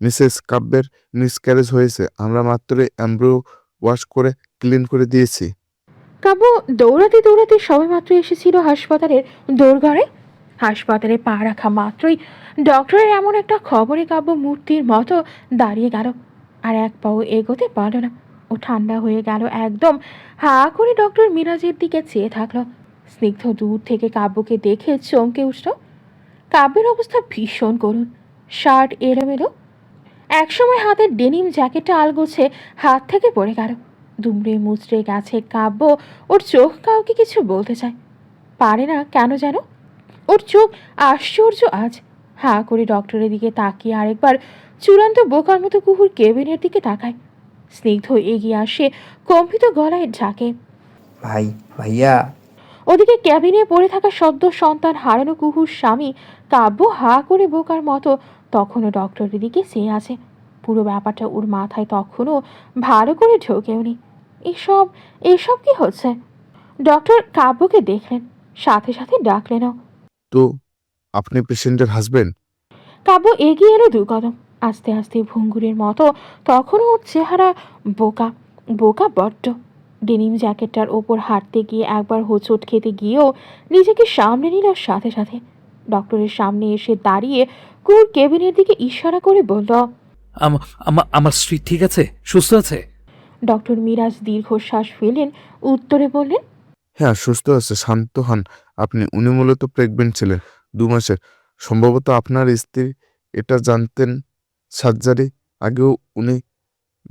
মিসেস কাব্যের মিসক্যারেজ হয়েছে, আমরা মাত্রই এমব্রয়ো ওয়াশ করে ক্লিন করে দিয়েছি। কাব্য দৌড়াতে দৌড়াতে সবেমাত্র এসেছিল হাসপাতালের দোরগড়ায়। হাসপাতালে পা রাখা মাত্রই ডক্টরের এমন একটা খবরে কাব্য মূর্তির মতো দাঁড়িয়ে গেল, আর এক পাও এগোতে পারল না। ও ঠান্ডা হয়ে গেল একদম। হা করে ডক্টর মিরাজের দিকে চেয়ে থাকলো। স্নিগ্ধ দূর থেকে কাব্যকে দেখে চমকে উঠল। কাব্যের অবস্থা ভীষণ করুণ, শার্ট এলোমেলো। একসময় হাতের ডেনিম জ্যাকেটটা আলগোছে হাত থেকে পড়ে গেল। দুমড়ে মুচড়ে গেছে কাব্য। ওর চোখ কাউকে কিছু বলতে চায়, পারে না কেন যেন। ওর চোখ আশ্চর্য আজ। হা করে ডক্টরের দিকে তাকিয়ে আরেকবার চূড়ান্ত বোকার মতো কুকুর কেবিনের দিকে তাকায়। স্নিগ্ধ এগিয়ে আসে, কম্পিত গলায় ঝাঁকে, ভাইয়া। ওদিকে ক্যাবিনে পড়ে থাকা সদ্য সন্তান হারানো কুকুর স্বামী কাব্য হা করে বোকার মতো তখনও ডক্টরের দিকে চেয়ে আছে। পুরো ব্যাপারটা ওর মাথায় তখনও ভালো করে ঢোকেওনি। এসব এসব কি হচ্ছে? ডক্টর কাব্যকে দেখলেন, সাথে সাথে ডাকলেনও। তো আপনি পেশেন্টের হাজবেন্ড? কাব্য এগিয়ে এলো দু কদম, আস্তে আস্তে ভঙ্গুরের মতো। তখনও ওর চেহারা বোকা বোকা বড্ড। ডেনিম জ্যাকেটটার ওপর হাঁটতে গিয়ে একবার হোঁচট খেতে গিয়েও নিজেকে সামনে নিল সাথে সাথে। ডক্টরের সামনে এসে দাঁড়িয়ে কুকুর কেবিনের দিকে ইশারা করে বলল, আমার স্ত্রী ঠিক আছে, সুস্থ আছে? ডক্টর মিরাজ দীর্ঘশ্বাস ফেলেন, উত্তরে বললেন, হ্যাঁ, সুস্থ আছে, শান্ত হন আপনি। উনি মূলত প্রেগনেন্ট ছিলেন 2 মাসের। সম্ভবত আপনার স্ত্রী এটা জানতেন। সার্জারি আগেও উনি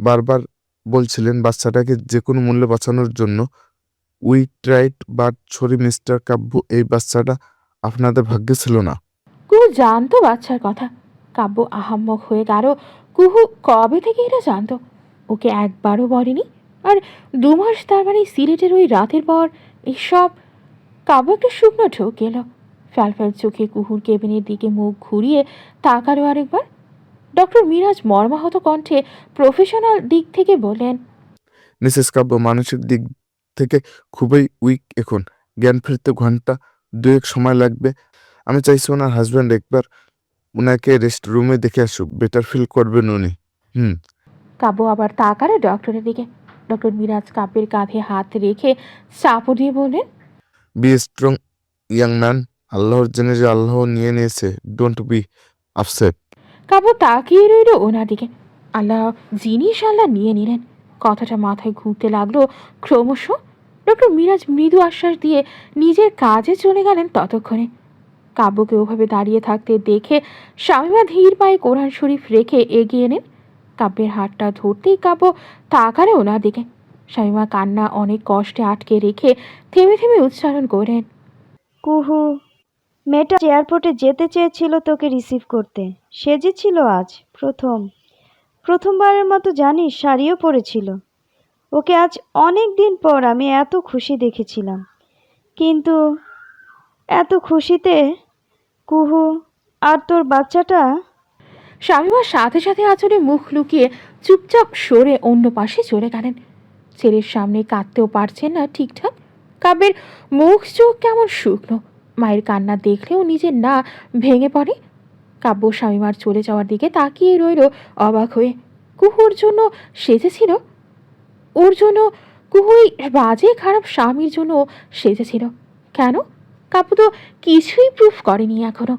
বারবার বলছিলেন বাচ্চাটাকে যে কোনো মূল্যে বাঁচানোর জন্য। We tried but sorry mister Kavya, এই বাচ্চাটা আপনাদের ভাগ্যে ছিল না। কুহু জানতো বাচ্চার কথা। কাব্য আহাম্মক হয়ে গেল। কুহু কবে থেকে এটা জানতো? ওকে একবারও বলেনি। আর 2 মাস, তার মানে সিলেটের ওই রাতের পর এসব। কাব্য একটা শুকনো ঢোক গেল। ফ্যালফ্যাল চোখে কুহুর কেবিনের দিকে মুখ ঘুরিয়ে তাকালো আরেকবার। ডক্টর মিরাজ মর্মাহত কণ্ঠে প্রফেশনাল দিক থেকে বললেন, মিসেস কাব্য মানসিক দিক থেকে খুবই উইক এখন। জ্ঞান ফিরতে ঘন্টা 2 সময় লাগবে। আমি চাইছি ওনার হাজব্যান্ড একবার ওনাকে রেস্ট রুমে দেখে আসুক, বেটার ফিল করবেন উনি। কাব্য আবার তাকালো ডক্টরের দিকে। ডক্টর মিরাজ কাব্যের কাঁধে হাত রেখে চাপড় দিয়ে বললেন, বি স্ট্রং ইয়াং ম্যান। আল্লাহর জেনে যে আল্লাহ নিয়ে নিয়েছে, ডোন্ট বি আপসেট। কাব্য তাকিয়ে রইল ওনার দিকে। আল্লাহ জিনিস আল্লাহ নিয়ে নিলেন, কথাটা মাথায় ঘুরতে লাগলো ক্রমশ। ডক্টর মিরাজ মৃদু আশ্বাস দিয়ে নিজের কাজে চলে গেলেন। ততক্ষণে কাব্যকে ওভাবে দাঁড়িয়ে থাকতে দেখে শামীমা ধীর পায়ে কোরআন শরীফ রেখে এগিয়ে নেন। কাব্যের হাতটা ধরতেই কাব্য তাকালে ওনার দিকে। শামীমা কান্না অনেক কষ্টে আটকে রেখে থেমে থেমে উচ্চারণ করেন, কুহু, মেয়েটা এয়ারপোর্টে যেতে চেয়েছিল তোকে রিসিভ করতে। সেজেছিল আজ প্রথমবারের মতো জানিস, শাড়িও পরেছিল। ওকে আজ অনেক দিন পর আমি এত খুশি দেখেছিলাম। কিন্তু এত খুশিতে কুহু আর তোর বাচ্চাটা। শামীমার সাথে সাথে আঁচড়ে মুখ লুকিয়ে চুপচাপ সরে অন্য পাশে চলে গেলেন। ছেলের সামনে কাঁদতেও পারছেন না ঠিকঠাক। কাব্যের মুখ চোখ কেমন শুকনো। মায়ের কান্না দেখলেও নিজের না ভেঙে পড়ে। কাব্য শামীমার চলে যাওয়ার দিকে তাকিয়ে রইল অবাক হয়ে। কুহুর জন্য সেজেছিল, ওর জন্য। কুহুই বাজে খারাপ স্বামীর জন্য সেজেছিল কেন? কাব্য তো কিছুই প্রুফ করেনি এখনো।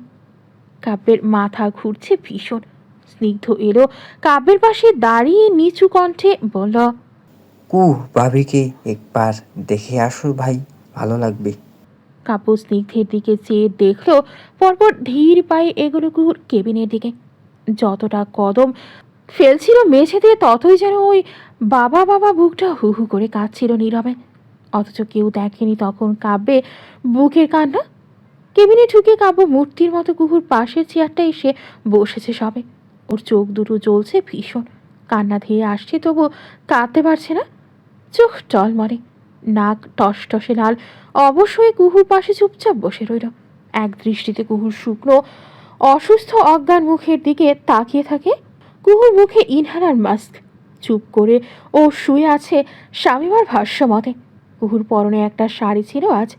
কাব্যের মাথা ঘুরছে ভীষণ। স্নিগ্ধ এলো কাব্যের পাশে দাঁড়িয়ে নিচু কণ্ঠে বলল, ভাবিকে একবার দেখে আসো ভাই, ভালো লাগবে। কাব্য স্নিগ্ধের দিকে চেয়ে দেখলো, পরপর ধীর পায়ে এগুলো কুহুর কেবিনের দিকে। যতটা কদম ফেলছিল মেঝেতে, ততই যেন ওই বাবা বাবা বুকটা হু হু করে কাঁদছিল নীরবে। অথচ কেউ দেখেনি তখন কাব্যে বুকের কান্না। কেবিনে ঢুকে কাব্য মূর্তির মতো কুহুর পাশের চেয়ারটা এসে বসেছে সবে। ওর চোখ দুটো জ্বলছে ভীষণ। কান্না ধেয়ে আসছে, তবু কাঁদতে পারছে না। চোখ টলমলে, নাক টসটসে লাল। অবশ্যই কুহুর পাশে চুপচাপ বসে রইল। এক দৃষ্টিতে কুহুর শুকনো অসুস্থ অজ্ঞান মুখের দিকে তাকিয়ে থাকে। কুহুর মুখে ইনহেলার মাস্ক। চুপ করে ও শুয়ে আছে শামীমার ভাষ্য মতে। কুহুর পরনে একটা শাড়ি ছিল আজ,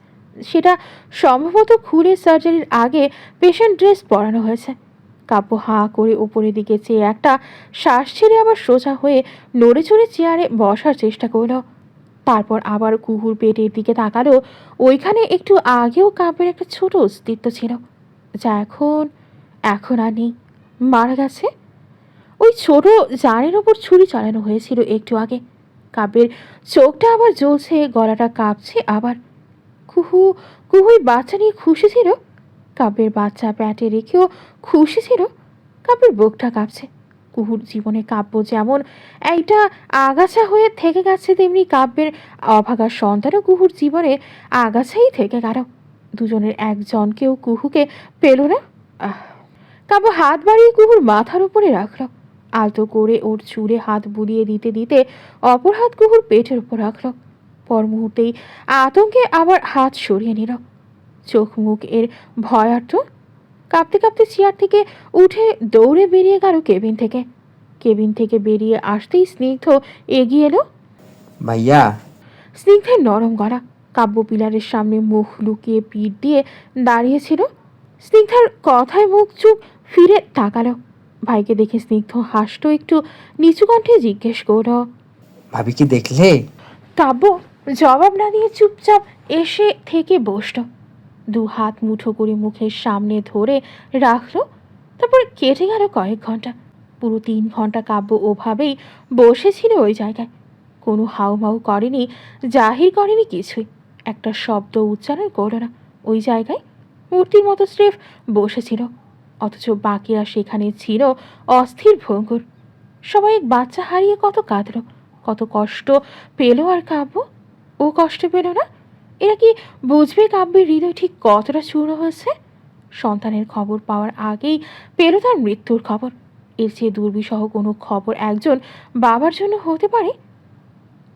সেটা সম্ভবত খুলে সার্জারির আগে পেশেন্ট ড্রেস পরানো হয়েছে। কাব্য হাঁ করে ওপরের দিকে চেয়ে একটা শ্বাস ছেড়ে আবার সোজা হয়ে নড়ে চড়ে চেয়ারে বসার চেষ্টা করল। তারপর আবার কুহুর পেটের দিকে তাকালো। ওইখানে একটু আগেও কাব্যের একটা ছোট অস্তিত্ব ছিল, যা এখন আর নেই, মারা গেছে। ওই ছোট জানের ওপর ছুরি চালানো হয়েছিল একটু আগে। কাব্যের চোখটা আবার জ্বলছে, গলাটা কাঁপছে আবার। কুহুই বাচ্চা নিয়ে খুশি ছিল। কাব্যের বাচ্চা প্যাটে রেখেও খুশি ছিল। কাব্যের বুকটা কাঁপছে। কুহুর জীবনে কাব্য যেমন এইটা আগাছা হয়ে থেকে গেছে, তেমনি কাব্যের অভাগা সন্তানও কুহুর জীবনে আগাছাই থেকে গেল। দুজনের একজনকেও কুহুকে পেল না। কাব্য হাত বাড়িয়ে কুহুর মাথার উপরে রাখল। আলতো করে ওর চুলে হাত বুলিয়ে দিতে দিতে অপর হাত কুহুর পেটের উপর রাখল। পর মুহূর্তেই আতঙ্কে আবার হাত সরিয়ে নিল। চোখ মুখ এর ভয়ার্থ। কাঁপতে কাঁপতে চেয়ার থেকে উঠে দৌড়ে বেরিয়ে গেল কেবিন থেকে বেরিয়ে আসতেই স্নিগ্ধ এগিয়ে এলো। ভাইয়া। স্নিগ্ধের নরম গলা। কাব্য পিলারের সামনে মুখ লুকিয়ে পিঠ দিয়ে দাঁড়িয়েছিল। স্নিগ্ধার কথায় মুখ চুপ ফিরে তাকালো। ভাইকে দেখে স্নিগ্ধ হাসতো একটু নিচু কণ্ঠে জিজ্ঞেস করল, ভাবি কি দেখলে? কাব্য জবাব না দিয়ে চুপচাপ এসে থেকে বসল। 2 হাত মুঠো করে মুখের সামনে ধরে রাখলো। তারপর কেটে গেল কয়েক ঘন্টা। পুরো 3 ঘন্টা কাব্য ওভাবেই বসেছিল ওই জায়গায়। কোনো হাউমাউ করেনি, জাহির করেনি কিছুই। একটা শব্দ উচ্চারণ করল না। ওই জায়গায় মূর্তির মতো স্রেফ বসেছিল, অথচ বাকিরা সেখানে ছিল অস্থির ভঙ্গুর। সবাই এক বাচ্চা হারিয়ে কত কাঁদল, কত কষ্ট পেল। আর কাব্য, ও কষ্ট পেল না? এরা কি বুঝবে কাব্যের হৃদয় ঠিক কতটা চূর্ণ হয়েছে? সন্তানের খবর পাওয়ার আগেই পেল তার মৃত্যুর খবর। এর চেয়ে দুর্বিষহ কোনো খবর একজন বাবার জন্য হতে পারে?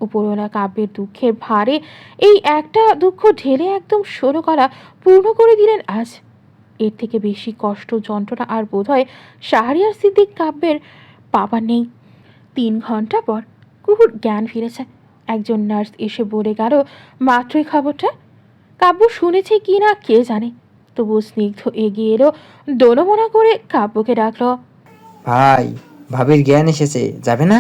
উপরওয়ালা কাব্যের দুঃখের ভারে এই একটা দুঃখ ঢেলে একদম 16 গলা পূর্ণ করে দিলেন আজ। এর থেকে বেশি কষ্ট, যন্ত্রণা আর বোধহয় শাহরিয়ার সিদ্দিক কাব্যের বাবা নেই। 3 ঘন্টা পর কুহুর জ্ঞান ফিরেছে। একজন নার্স এসে বলে গেল মাত্রই খবরটা। কাব্য শুনেছে কি না কে জানে, তবু স্নিগ্ধ এগিয়ে এলো, দোনমনা করে কাব্যকে ডাকলো। ভাই, ভাবির জ্ঞান এসেছে, যাবে না?